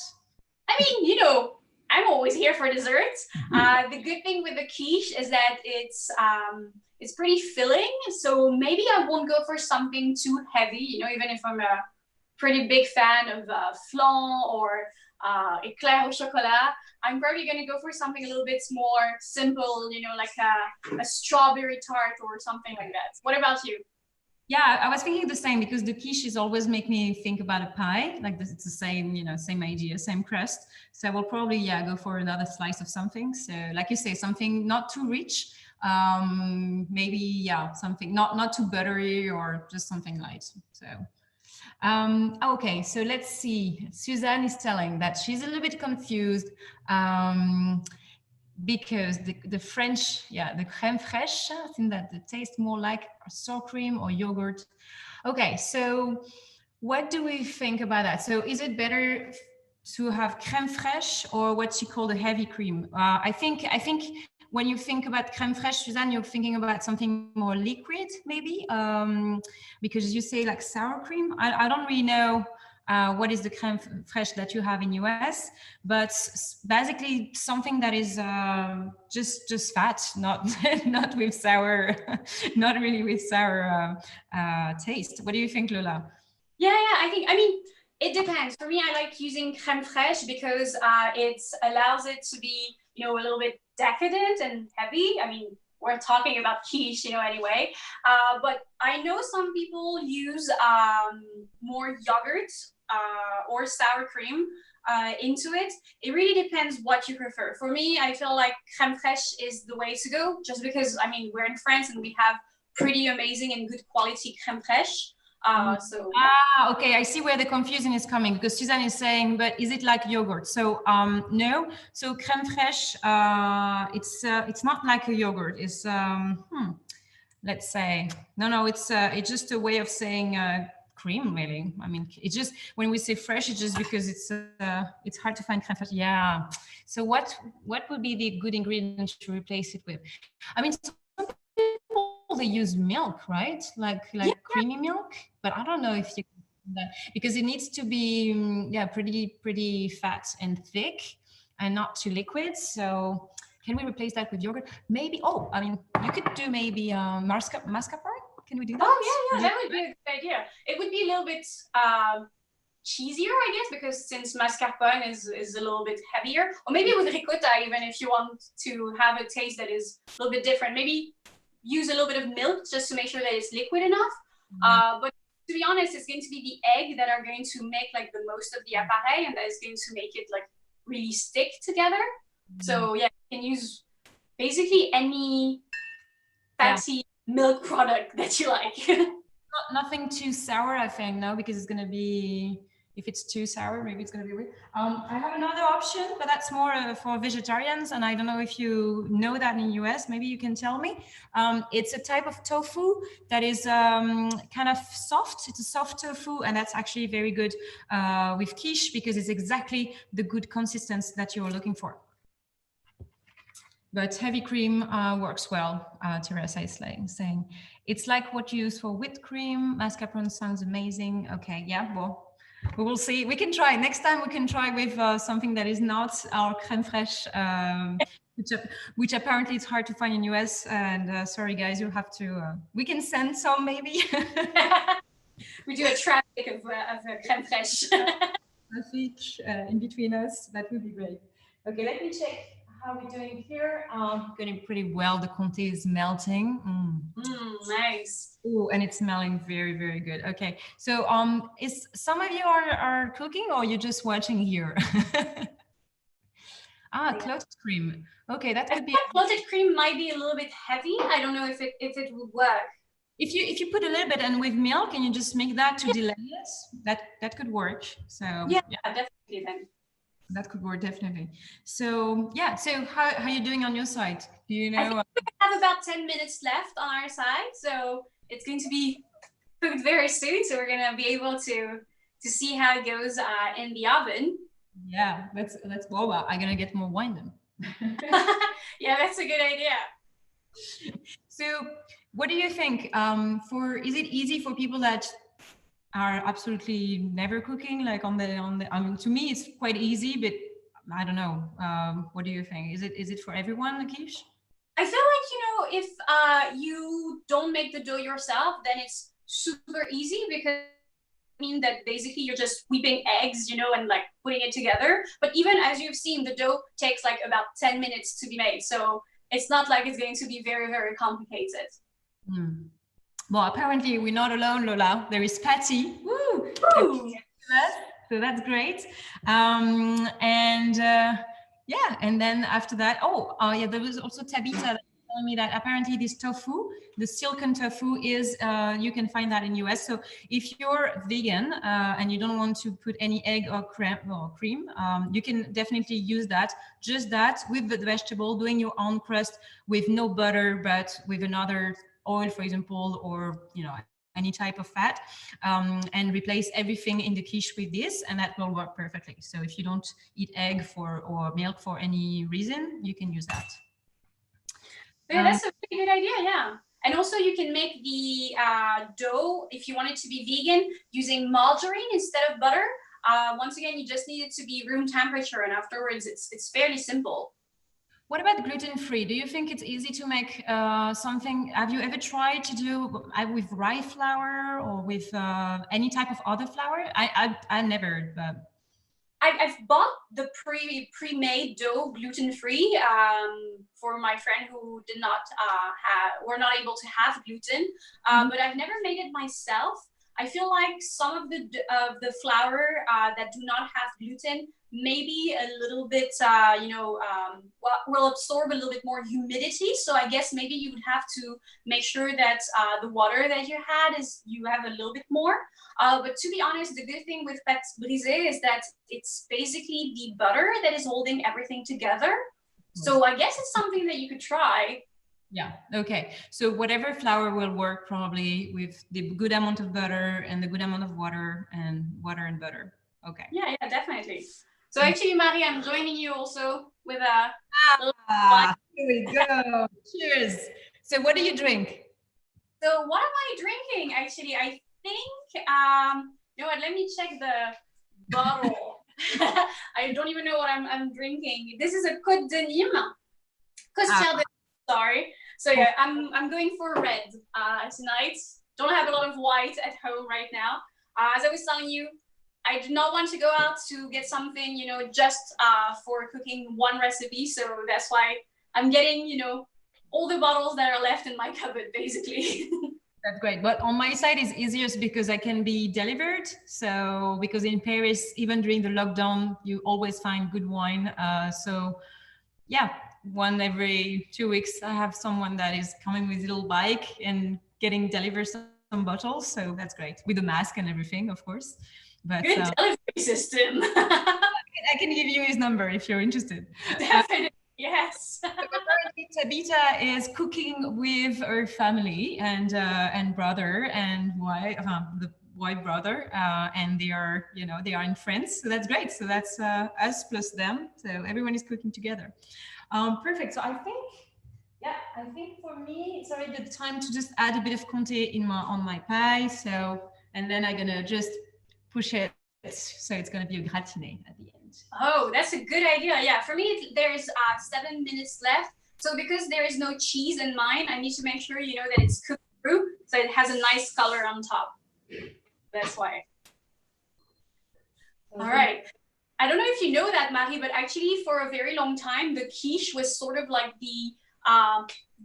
I mean, you know, I'm always here for desserts. The good thing with the quiche is that it's pretty filling. So maybe I won't go for something too heavy, you know, even if I'm a pretty big fan of flan or éclair au chocolat. I'm probably going to go for something a little bit more simple, you know, like a strawberry tart or something like that. What about you? Yeah, I was thinking the same, because the quiches always make me think about a pie. Like this, it's the same, you know, same idea, same crust. So I will probably, go for another slice of something. So like you say, something not too rich, maybe, something not too buttery, or just something light. So okay, so let's see. Suzanne is telling that she's a little bit confused because the French, the crème fraîche, I think that the taste more like sour cream or yogurt. Okay, so what do we think about that? So is it better to have crème fraîche or what you call the heavy cream? I think when you think about crème fraîche, Suzanne, you're thinking about something more liquid, maybe, because you say like sour cream. I don't really know what is the crème fraîche that you have in US, but basically something that is just fat, not not with sour, not really with sour taste. What do you think, Lola? Yeah, I mean, it depends. For me, I like using crème fraîche because it allows it to be, you know, a little bit decadent and heavy. I mean, we're talking about quiche, you know, anyway. But I know some people use more yogurt or sour cream into it. It really depends what you prefer. For me, I feel like crème fraîche is the way to go, just because, I mean, we're in France and we have pretty amazing and good quality crème fraîche. Okay, I see where the confusion is coming, because Suzanne is saying, but is it like yogurt? So no, so crème fraîche, it's not like a yogurt. It's let's say no, it's just a way of saying cream, really. I mean, it's just, when we say fresh, it's just because it's hard to find crème fraîche. Yeah. So what would be the good ingredient to replace it with? I mean, they use milk, right? Like creamy milk, but I don't know if you can do that, because it needs to be pretty fat and thick and not too liquid. So can we replace that with yogurt? Maybe. Oh, I mean, you could do maybe mascarpone. Can we do that? Oh yeah, that would be a good idea. It would be a little bit cheesier, I guess, because since mascarpone is a little bit heavier, or maybe with ricotta, even if you want to have a taste that is a little bit different, maybe use a little bit of milk just to make sure that it's liquid enough. But to be honest, it's going to be the egg that are going to make like the most of the appareil, and that is going to make it like really stick together. So yeah, you can use basically any fancy milk product that you like. Nothing too sour, I think, no, because it's going to be, if it's too sour, maybe it's going to be weird. I have another option, but that's more for vegetarians. And I don't know if you know that in the US, maybe you can tell me. It's a type of tofu that is kind of soft. It's a soft tofu, and that's actually very good with quiche because it's exactly the good consistency that you're looking for. But heavy cream works well, Teresa is saying. It's like what you use for whipped cream. Mascarpone sounds amazing. Okay, yeah, well, we will see. We can try. Next time we can try with something that is not our crème fraîche, which apparently it's hard to find in US. And sorry, guys, you have to, we can send some maybe. We do a traffic of crème fraîche. Traffic in between us. That would be great. Okay, let me check how we're doing here. Going pretty well. The Conte is melting. Nice. Oh, and it's smelling very, very good. Okay, so is some of you are cooking or you're just watching here? Clotted cream. Okay, that could be. Clotted cream might be a little bit heavy. I don't know if it would work. If you put a little bit and with milk and you just make that to delay it, that could work. So yeah, definitely then. That could work, definitely. So yeah, so how are you doing on your side? Do you know? I think we have about 10 minutes left on our side, so it's going to be cooked very soon. So we're going to be able to see how it goes in the oven. Yeah, let's well, I'm gonna get more wine then. Yeah, that's a good idea. So what do you think? Is it easy for people that are absolutely never cooking, like on the I mean, to me it's quite easy, but I don't know. What do you think? Is it for everyone, the quiche? I feel like, if you don't make the dough yourself, then it's super easy because that basically you're just whipping eggs, and like putting it together. But even as you've seen, the dough takes like about 10 minutes to be made. So it's not like it's going to be very, very complicated. Well, apparently we're not alone, Lola. There is Patty. Woo! Woo! So that's great. Yeah, and then after that, yeah, there was also Tabitha telling me that apparently this tofu, the silken tofu, is you can find that in US. So if you're vegan and you don't want to put any egg or cream, you can definitely use that. Just that with the vegetable, doing your own crust with no butter, but with another oil, for example, or any type of fat, and replace everything in the quiche with this, and that will work perfectly. So if you don't eat egg or milk for any reason, you can use that. Yeah, that's a pretty good idea, yeah. And also you can make the dough, if you want it to be vegan, using margarine instead of butter. Once again, you just need it to be room temperature, and afterwards it's fairly simple. What about gluten-free? Do you think it's easy to make something? Have you ever tried to do with rye flour or with any type of other flour? I never. I've bought the pre-made dough gluten-free for my friend who did not were not able to have gluten, but I've never made it myself. I feel like some of the flour that do not have gluten maybe a little bit, will absorb a little bit more humidity. So I guess maybe you would have to make sure that the water that you have a little bit more. But to be honest, the good thing with pâte brisée is that it's basically the butter that is holding everything together. So I guess it's something that you could try. Yeah. Okay. So whatever flour will work probably with the good amount of butter and the good amount of water and butter. Okay. Yeah, definitely. So actually, Marie, I'm joining you also with a little wine. Here we go. Cheers. So what do you drink? So what am I drinking? Actually, I think, you know what, let me check the bottle. I don't even know what I'm drinking. This is a Côte de Nîmes. Sorry. So yeah, I'm going for red tonight. Don't have a lot of white at home right now. As I was telling you, I do not want to go out to get something, just for cooking one recipe. So that's why I'm getting, all the bottles that are left in my cupboard, basically. That's great. But on my side, it's easiest because I can be delivered. So because in Paris, even during the lockdown, you always find good wine. So yeah, one every 2 weeks, I have someone that is coming with a little bike and getting delivered some some bottles, so that's great, with a mask and everything, of course. But Good delivery system. I can give you his number if you're interested. Definitely, yes. So apparently Tabitha is cooking with her family and brother and wife, the white brother, and they are, you know, they are in France, so that's great. So that's us plus them, so everyone is cooking together. Perfect. So I think for me it's already the time to just add a bit of comté in on my pie. So, and then I'm gonna just push it, so it's gonna be a gratiné at the end. Oh, that's a good idea. Yeah, for me there's 7 minutes left. So because there is no cheese in mine, I need to make sure, you know, that it's cooked through, so it has a nice color on top. That's why. All right. I don't know if you know that, Marie, but actually for a very long time, the quiche was sort of like the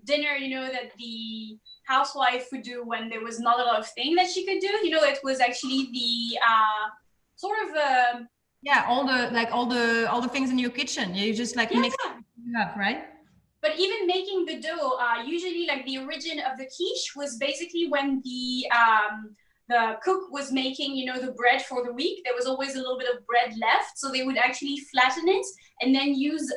dinner, you know, that the housewife would do when there was not a lot of thing that she could do. You know, it was actually the sort of yeah, all the things in your kitchen. You just like mix it up, right? But even making the dough, usually like the origin of the quiche was basically when the cook was making, you know, the bread for the week. There was always a little bit of bread left, so they would actually flatten it and then use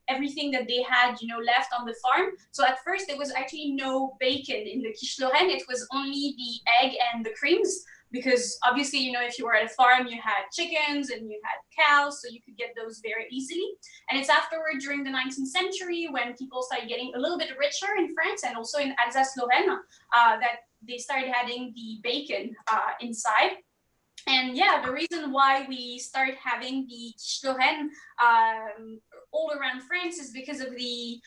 everything that they had, you know, left on the farm. So at first there was actually no bacon in the quiche Lorraine. It was only the egg and the creams, because obviously, you know, if you were at a farm, you had chickens and you had cows, so you could get those very easily. And it's afterward, during the 19th century, when people started getting a little bit richer in France and also in Alsace-Lorraine, that they started adding the bacon inside. And yeah, the reason why we started having the quiche Lorraine all around France is because of the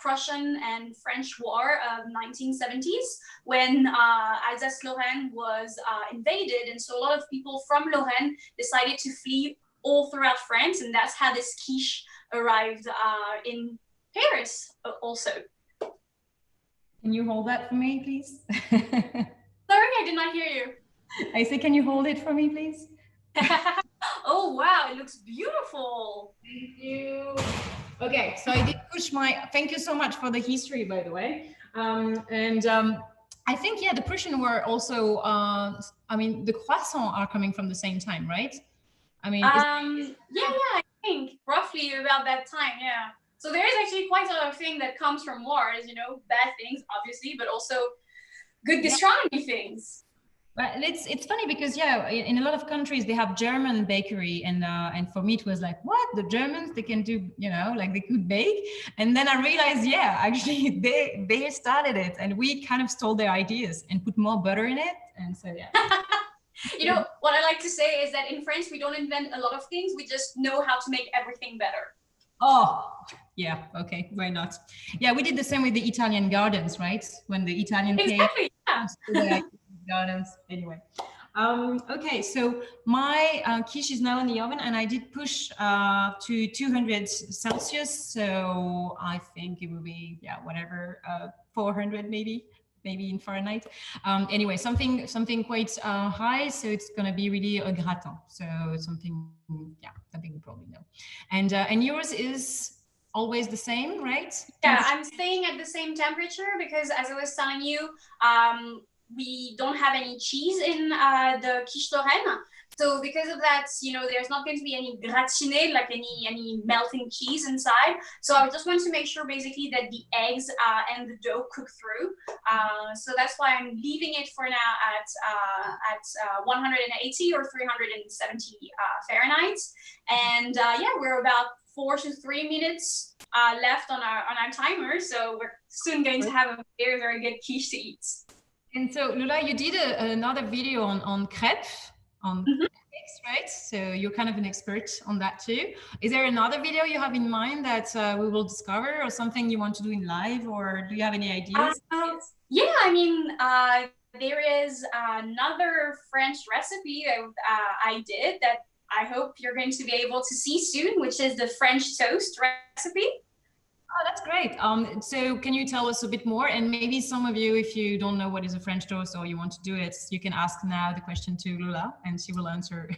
Prussian and French War of 1970s, when Alsace-Lorraine was invaded. And so a lot of people from Lorraine decided to flee all throughout France. And that's how this quiche arrived in Paris also. Can you hold that for me, please? Sorry, I did not hear you. I say, can you hold it for me, please? Oh, wow, it looks beautiful. Thank you. Okay, so I did push my, thank you so much for the history, by the way. I think, yeah, the Prussian were also, I mean, the croissants are coming from the same time, right? I mean, yeah, I think roughly about that time, yeah. So there is actually quite a lot of things that comes from wars, you know, bad things, obviously, but also good gastronomy things. But it's funny because, yeah, in a lot of countries they have German bakery, and for me it was like, what, the Germans, they can do, you know, like they could bake. And then I realized, yeah, actually they started it, and we kind of stole their ideas and put more butter in it. And so, yeah. You know, what I like to say is that in France, we don't invent a lot of things. We just know how to make everything better. Oh, yeah. Okay. Why not? Yeah. We did the same with the Italian gardens, right? When the Italian exactly, yeah. Gardens. Anyway. Okay. So my quiche is now in the oven, and I did push to 200 Celsius. So I think it will be, yeah, whatever, 400 maybe in Fahrenheit. Anyway, something quite high, so it's gonna be really a gratin. So something, yeah, something you probably know. And yours is always the same, right? Yeah, I'm staying at the same temperature because, as I was telling you, we don't have any cheese in the quiche Lorraine. So because of that, you know, there's not going to be any gratiné, like any melting cheese inside. So I just want to make sure basically that the eggs and the dough cook through. So that's why I'm leaving it for now at 180 or 370 Fahrenheit. And yeah, we're about 4 to 3 minutes left on our timer. So we're soon going to have a very, very good quiche to eat. And so, Lola, you did another video on crêpes, on cakes, right? So you're kind of an expert on that too. Is there another video you have in mind that we will discover, or something you want to do in live, or do you have any ideas? Yeah, I mean, there is another French recipe that I did that I hope you're going to be able to see soon, which is the French toast recipe. Oh, that's great. So can you tell us a bit more? And maybe some of you, if you don't know what is a French toast or you want to do it, you can ask now the question to Lula, and she will answer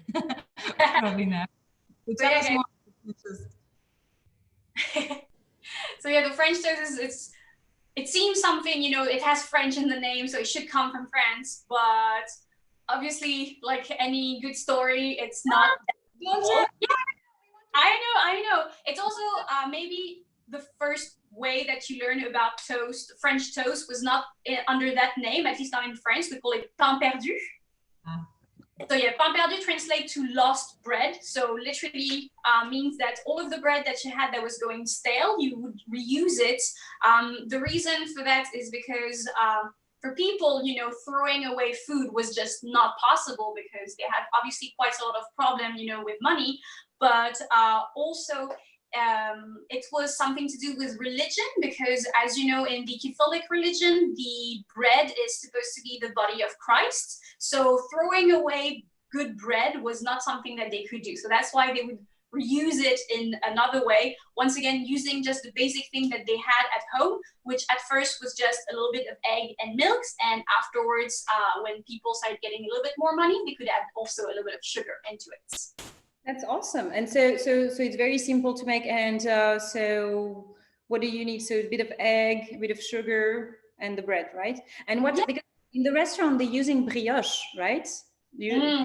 probably now. So tell us more. So yeah, the French toast is it seems something, you know, it has French in the name, so it should come from France, but obviously, like any good story, it's not. Yeah, I know. It's also maybe the first way that you learn about toast, French toast, was not under that name, at least not in France. We call it pain perdu. So yeah, pain perdu translates to lost bread. So literally means that all of the bread that you had that was going stale, you would reuse it. The reason for that is because for people, you know, throwing away food was just not possible because they had obviously quite a lot of problem, you know, with money, but also it was something to do with religion because, as you know, in the Catholic religion, the bread is supposed to be the body of Christ. So throwing away good bread was not something that they could do. So that's why they would reuse it in another way. Once again, using just the basic thing that they had at home, which at first was just a little bit of egg and milks. And afterwards, when people started getting a little bit more money, they could add also a little bit of sugar into it. That's awesome. And so it's very simple to make. And so what do you need? So a bit of egg, a bit of sugar, and the bread, right? And what, because in the restaurant, they're using brioche, right? Yeah,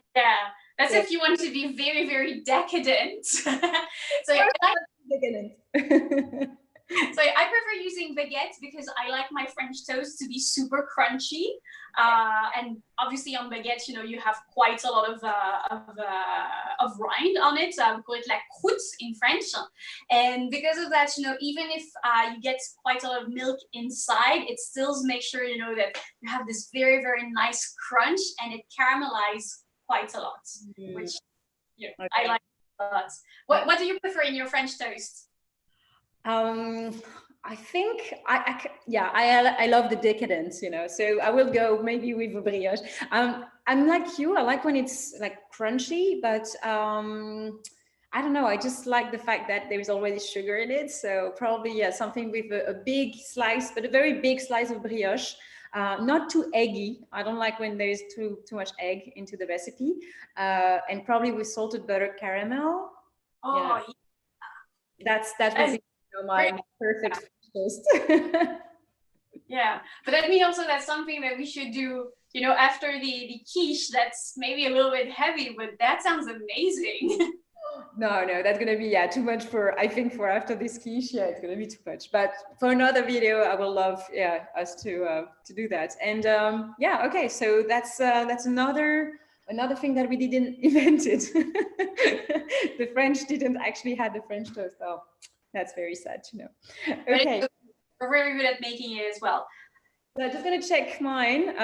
that's if you want to be very, very decadent. So I like decadent. So I prefer using baguettes because I like my French toast to be super crunchy. And obviously on baguettes, you know, you have quite a lot of rind on it. We call it la croûte in French. And because of that, you know, even if you get quite a lot of milk inside, it still makes sure, you know, that you have this very, very nice crunch and it caramelizes quite a lot, which I like a lot. What do you prefer in your French toast? I think I love the decadence, you know, so I will go maybe with a brioche. I'm like you, I like when it's like crunchy, but I don't know, I just like the fact that there's already sugar in it, so probably something with a big slice, but a very big slice of brioche. Not too eggy. I don't like when there's too much egg into the recipe, and probably with salted butter caramel. Oh, yeah. That would be my perfect toast. Yeah, but that means also that's something that we should do, you know, after the quiche. That's maybe a little bit heavy, but that sounds amazing. No, that's gonna be too much for, I think, for after this quiche. Yeah, it's gonna be too much. But for another video, I will love us to do that. And okay, so that's another thing that we didn't invent it. The French didn't actually have the French toast. Oh, that's very sad to know. Okay. We're very good at making it as well. So I'm just gonna check mine.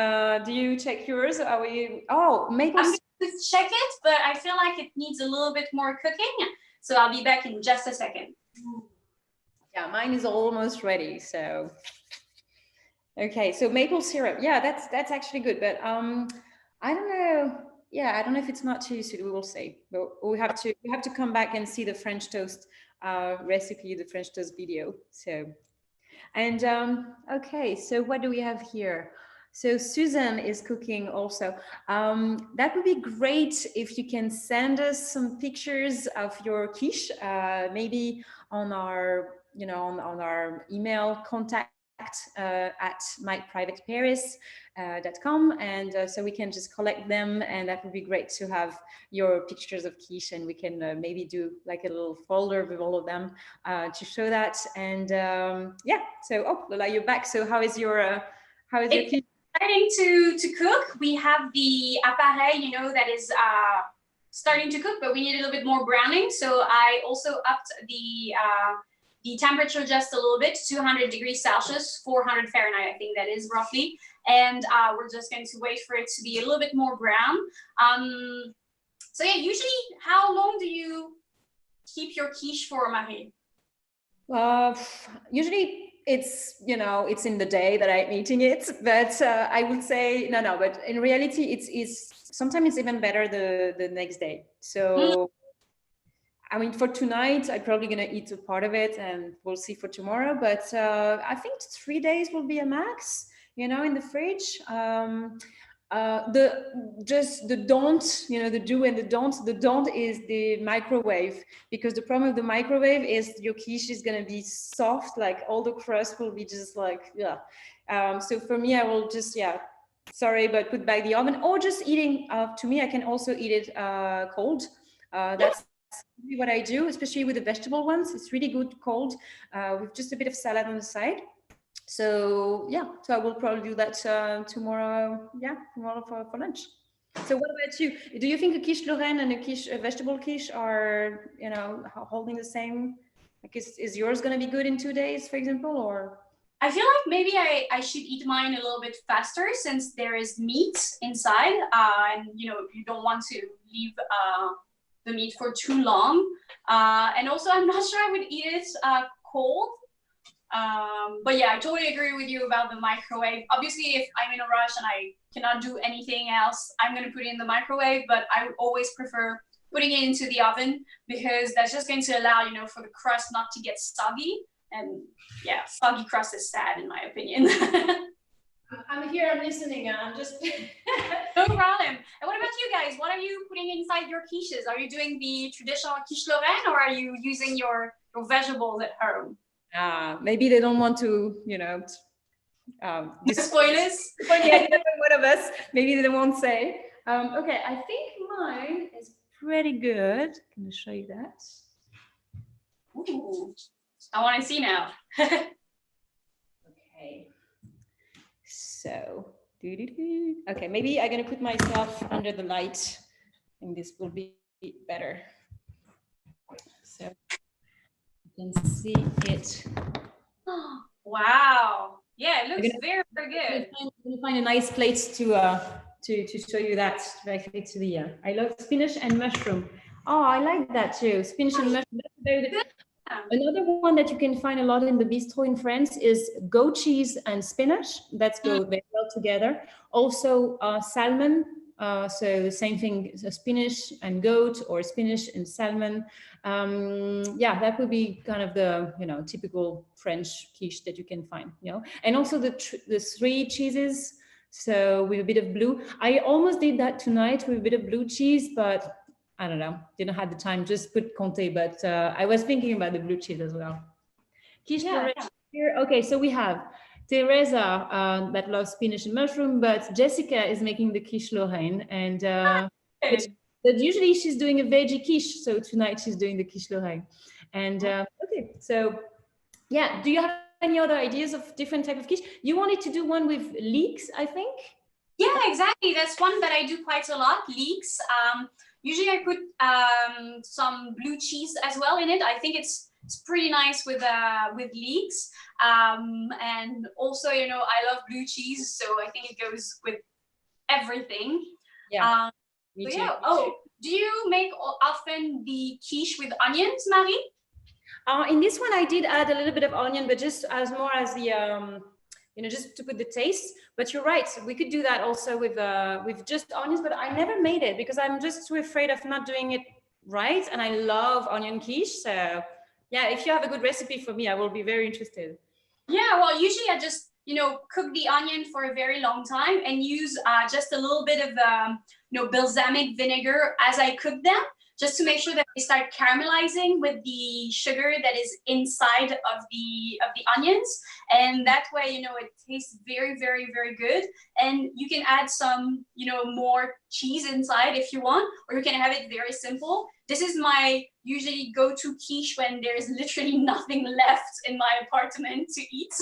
Do you check yours? Are we? Oh, maple. I'm gonna check it, but I feel like it needs a little bit more cooking. So I'll be back in just a second. Yeah, mine is almost ready. So, okay. So maple syrup. Yeah, that's actually good. But I don't know. Yeah, I don't know if it's not too sweet. We will see. But we have to come back and see the French toast recipe, the French toast video. So. And okay, so what do we have here? So Susan is cooking also. That would be great if you can send us some pictures of your quiche, maybe on our, on our email contact at myprivateparis.com, and so we can just collect them, and that would be great to have your pictures of quiche, and we can maybe do like a little folder with all of them to show that. And so Lola, you're back. So how is your quiche? Starting to cook. We have the appareil, that is starting to cook, but we need a little bit more browning. So I also upped the temperature just a little bit, 200 degrees Celsius, 400 Fahrenheit, I think that is roughly. And we're just going to wait for it to be a little bit more brown. So yeah, usually how long do you keep your quiche for, Marie? Usually it's, it's in the day that I'm eating it, but I would say, no, but in reality, it's sometimes it's even better the next day. So, I mean, for tonight, I'm probably going to eat a part of it, and we'll see for tomorrow. But I think 3 days will be a max, in the fridge. the don't, you know, the do and the don't. The don't is the microwave, because the problem with the microwave is your quiche is going to be soft, like all the crust will be just like, yeah. So for me, I will just, yeah, sorry, but put back the oven, or just eating. To me, I can also eat it cold. That's what I do, especially with the vegetable ones. It's really good cold, with just a bit of salad on the side. So yeah, so I will probably do that tomorrow. Yeah, tomorrow for lunch. So what about you? Do you think a quiche Lorraine and a vegetable quiche are, you know, holding the same? Like, is yours going to be good in 2 days, for example, or? I feel like maybe I should eat mine a little bit faster, since there is meat inside, and you know, you don't want to leave the meat for too long. And also, I'm not sure I would eat it cold. But yeah, I totally agree with you about the microwave. Obviously, if I'm in a rush and I cannot do anything else, I'm going to put it in the microwave, but I would always prefer putting it into the oven, because that's just going to allow, you know, for the crust not to get soggy. And yeah, soggy crust is sad, in my opinion. I'm here, I'm listening. I'm just... No problem. And what about you guys? What are you putting inside your quiches? Are you doing the traditional quiche Lorraine, or are you using your vegetables at home? Maybe they don't want to, you know, spoilers. Yeah, one of us. Maybe they won't say. Okay, I think mine is pretty good. Can I show you that? Ooh, I want to see now. Okay. So, okay, maybe I'm gonna put myself under the light, and this will be better. So you can see it. Wow. Yeah, it looks very, very good. I'm gonna find a nice place to show you that directly to the. I love spinach and mushroom. Oh, I like that too. Spinach and mushroom. That's very good. Another one that you can find a lot in the bistro in France is goat cheese and spinach. That go very well together. Also salmon. So the same thing, so spinach and goat, or spinach and salmon. Yeah, that would be kind of the, you know, typical French quiche that you can find, you know. And also the 3 cheeses. So with a bit of blue. I almost did that tonight with a bit of blue cheese, but I don't know, didn't have the time, just put Comté, but I was thinking about the blue cheese as well. Quiche here. Okay, so we have Teresa that loves spinach and mushroom, but Jessica is making the quiche Lorraine, and but usually she's doing a veggie quiche, so tonight she's doing the quiche Lorraine. And okay, so yeah, do you have any other ideas of different type of quiche? You wanted to do one with leeks, I think? Yeah, exactly. That's one that I do quite a lot, leeks. Usually I put some blue cheese as well in it. I think it's pretty nice with leeks. And also, you know, I love blue cheese, so I think it goes with everything. Yeah. Yeah. Oh, do you make often the quiche with onions, Marie? In this one, I did add a little bit of onion, but just as more as the, you know, just to put the taste. But you're right, we could do that also with just onions, but I never made it because I'm just too afraid of not doing it right. And I love onion quiche. So yeah, if you have a good recipe for me, I will be very interested. Yeah, well, usually I just, you know, cook the onion for a very long time and use just a little bit of, you know, balsamic vinegar as I cook them, just to make sure that they start caramelizing with the sugar that is inside of the onions. And that way, you know, it tastes very, very, very good. And you can add some, you know, more cheese inside if you want, or you can have it very simple. This is my usually go-to quiche when there's literally nothing left in my apartment to eat.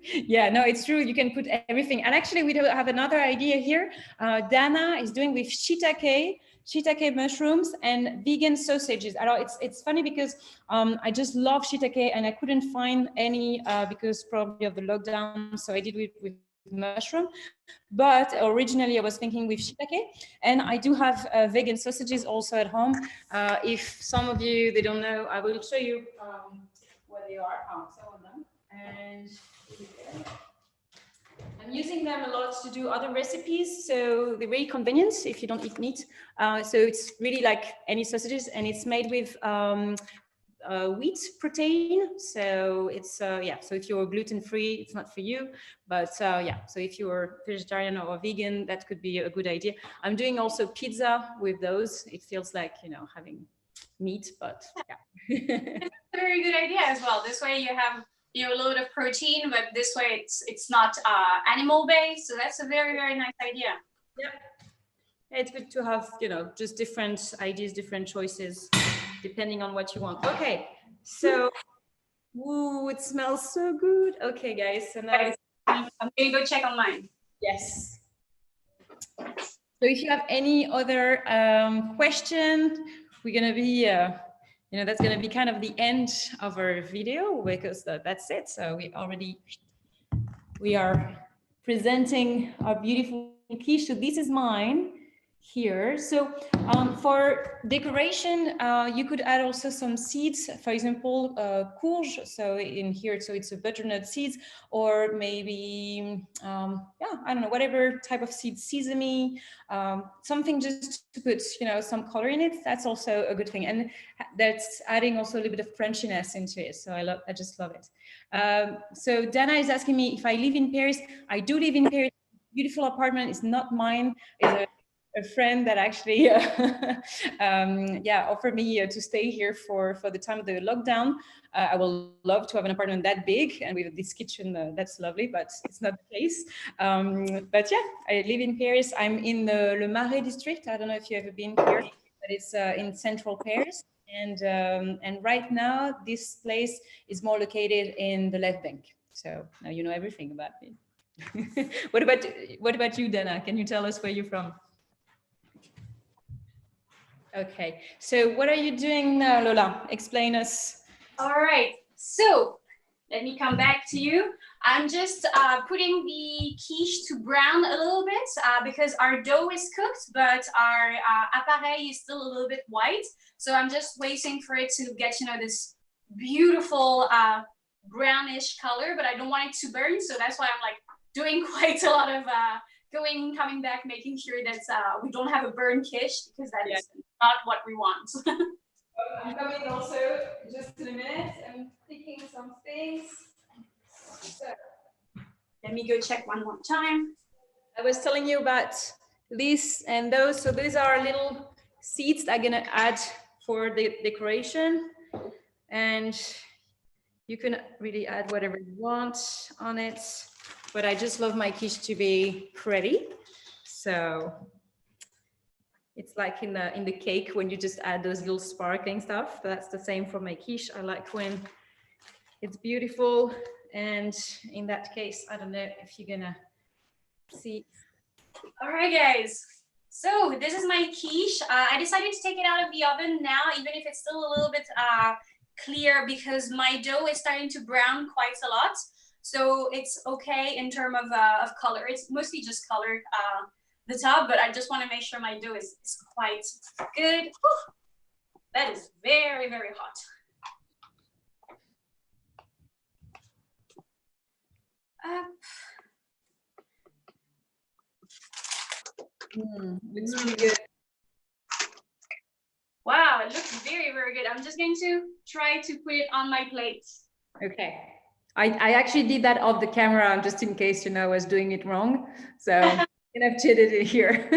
Yeah, no, it's true. You can put everything. And actually, we do have another idea here. Dana is doing with shiitake mushrooms and vegan sausages. It's funny because I just love shiitake and I couldn't find any because probably of the lockdown. So I did with mushroom, but originally I was thinking with shiitake, and I do have vegan sausages also at home. If some of you, they don't know, I will show you where they are. Some of them. And I'm using them a lot to do other recipes, so they're very convenient if you don't eat meat. So it's really like any sausages, and it's made with wheat protein. So it's, yeah, so if you're gluten-free, it's not for you. But yeah, so if you're vegetarian or vegan, that could be a good idea. I'm doing also pizza with those. It feels like, you know, having meat, but yeah. It's a very good idea as well. This way you have, you know, a load of protein, but this way it's not animal based. So that's a very, very nice idea. Yeah. It's good to have, you know, just different ideas, different choices, depending on what you want. Okay, so, ooh, it smells so good. Okay, guys, so now I'm gonna go check on mine. yes. So if you have any other question, we're gonna be, you know, that's gonna be kind of the end of our video because that's it. So we are presenting our beautiful quiche. So this is mine here. So for decoration, you could add also some seeds, for example, courge. So in here, so it's a butternut seeds, or maybe, yeah, I don't know, whatever type of seed, sesame, something just to put, you know, some color in it. That's also a good thing. And that's adding also a little bit of crunchiness into it. So I just love it. So Dana is asking me if I live in Paris. I do live in Paris. Beautiful apartment. It's not mine. It's a friend that actually yeah, offered me to stay here for the time of the lockdown. I will love to have an apartment that big and with this kitchen, that's lovely, but it's not the case. But yeah, I live in Paris. I'm in the Le Marais district. I don't know if you've ever been here, but it's in central Paris. And right now, this place is more located in the left bank. So now you know everything about me. What about you, Dana? Can you tell us where you're from? Okay, so what are you doing now, Lola? Explain us. All right, so let me come back to you. I'm just putting the quiche to brown a little bit because our dough is cooked, but our appareil is still a little bit white. So I'm just waiting for it to get, you know, this beautiful brownish color, but I don't want it to burn. So that's why I'm like doing quite a lot of coming back, making sure that we don't have a burnt quiche because that is not what we want. I'm coming also just in a minute. I'm picking some things. So, let me go check one more time. I was telling you about these and those. So these are little seeds I'm gonna add for the decoration, and you can really add whatever you want on it. But I just love my quiche to be pretty. So it's like in the cake when you just add those little sparkling stuff. That's the same for my quiche. I like when it's beautiful. And in that case, I don't know if you're gonna see. All right, guys. So this is my quiche. I decided to take it out of the oven now, even if it's still a little bit clear because my dough is starting to brown quite a lot. So it's okay in terms of color. It's mostly just color, the top, but I just want to make sure my dough is quite good. Whew. That is very, very hot. Looks really good. Wow, it looks very, very good. I'm just going to try to put it on my plate. Okay. I actually did that off the camera just in case, you know, I was doing it wrong. So I have cheated it here.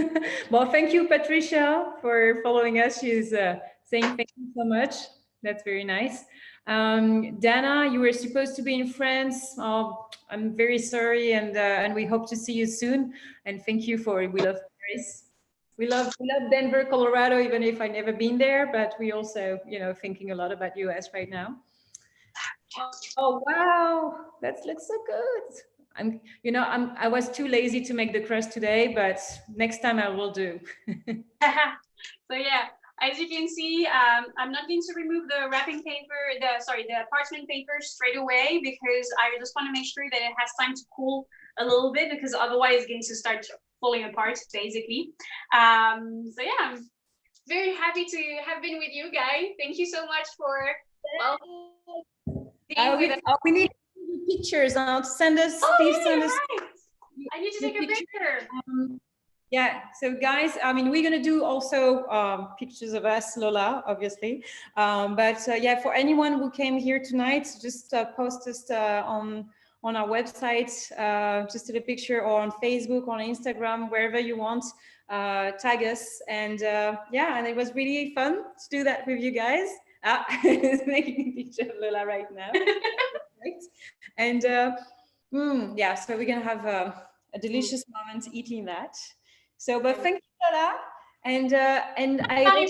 Well, thank you, Patricia, for following us. She's saying thank you so much. That's very nice. Dana, you were supposed to be in France. Oh, I'm very sorry, and we hope to see you soon. And thank you for We Love Paris. We love Denver, Colorado, even if I've never been there. But we also, you know, thinking a lot about US right now. Oh wow, that looks so good. I was too lazy to make the crust today, but next time I will do. So yeah, as you can see, I'm not going to remove the wrapping paper, the parchment paper straight away because I just want to make sure that it has time to cool a little bit because otherwise it's going to start falling apart basically. So yeah, I'm very happy to have been with you guys. Thank you so much for we need pictures. Send us. Oh, please yeah, send us. right. I need to take a picture. Yeah, so guys, I mean, we're going to do also pictures of us, Lola, obviously. Yeah, for anyone who came here tonight, just post us on our website, just a picture, or on Facebook, on Instagram, wherever you want, tag us. And yeah, and it was really fun to do that with you guys. It's making a picture of Lola right now. Right. And yeah, so we're going to have a delicious moment eating that. So, but thank you, Lola, and I hope,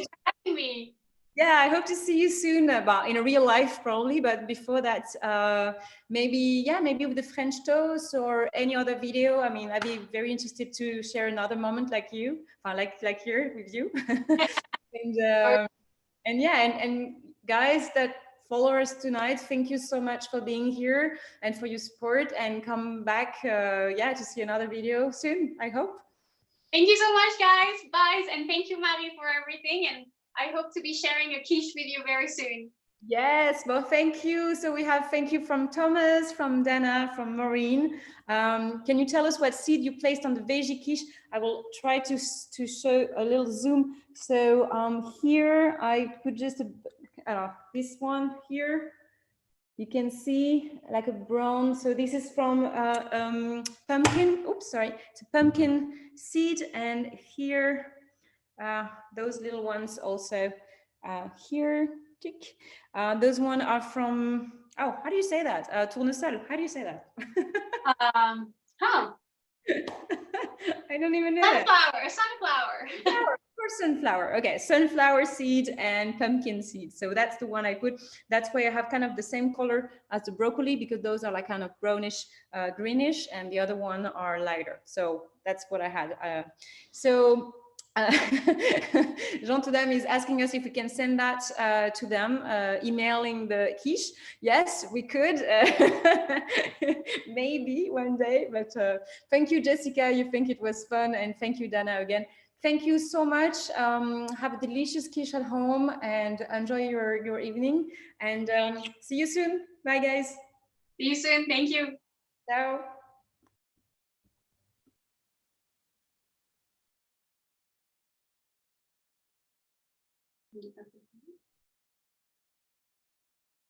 me. yeah, I hope to see you soon, about in a real life probably. But before that, maybe with the French toast or any other video. I mean, I'd be very interested to share another moment like you, like here with you, and yeah, and guys that follow us tonight, thank you so much for being here and for your support, and come back, yeah, to see another video soon, I hope. Thank you so much, guys, and thank you, Maddie, for everything. And I hope to be sharing a quiche with you very soon. Yes, well, thank you. So we have thank you from Thomas, from Dana, from Maureen. Can you tell us what seed you placed on the veggie quiche? I will try to show a little zoom. So here I put just this one here. You can see like a brown. So this is from pumpkin. Oops, sorry. It's a pumpkin seed, and here those little ones also here. Those one are from. Oh, how do you say that? Tournesol. How do you say that? I don't even know. Sunflower. Sunflower. Okay, sunflower seed and pumpkin seed. So that's the one I put. That's why I have kind of the same color as the broccoli, because those are like kind of brownish, greenish, and the other one are lighter. So that's what I had. Jean Tudam is asking us if we can send that to them, emailing the quiche. Yes, we could, maybe one day, but thank you, Jessica. You think it was fun, and thank you, Dana, again. Thank you so much. Have a delicious quiche at home and enjoy your evening, and see you soon. Bye, guys. See you soon. Thank you. Ciao.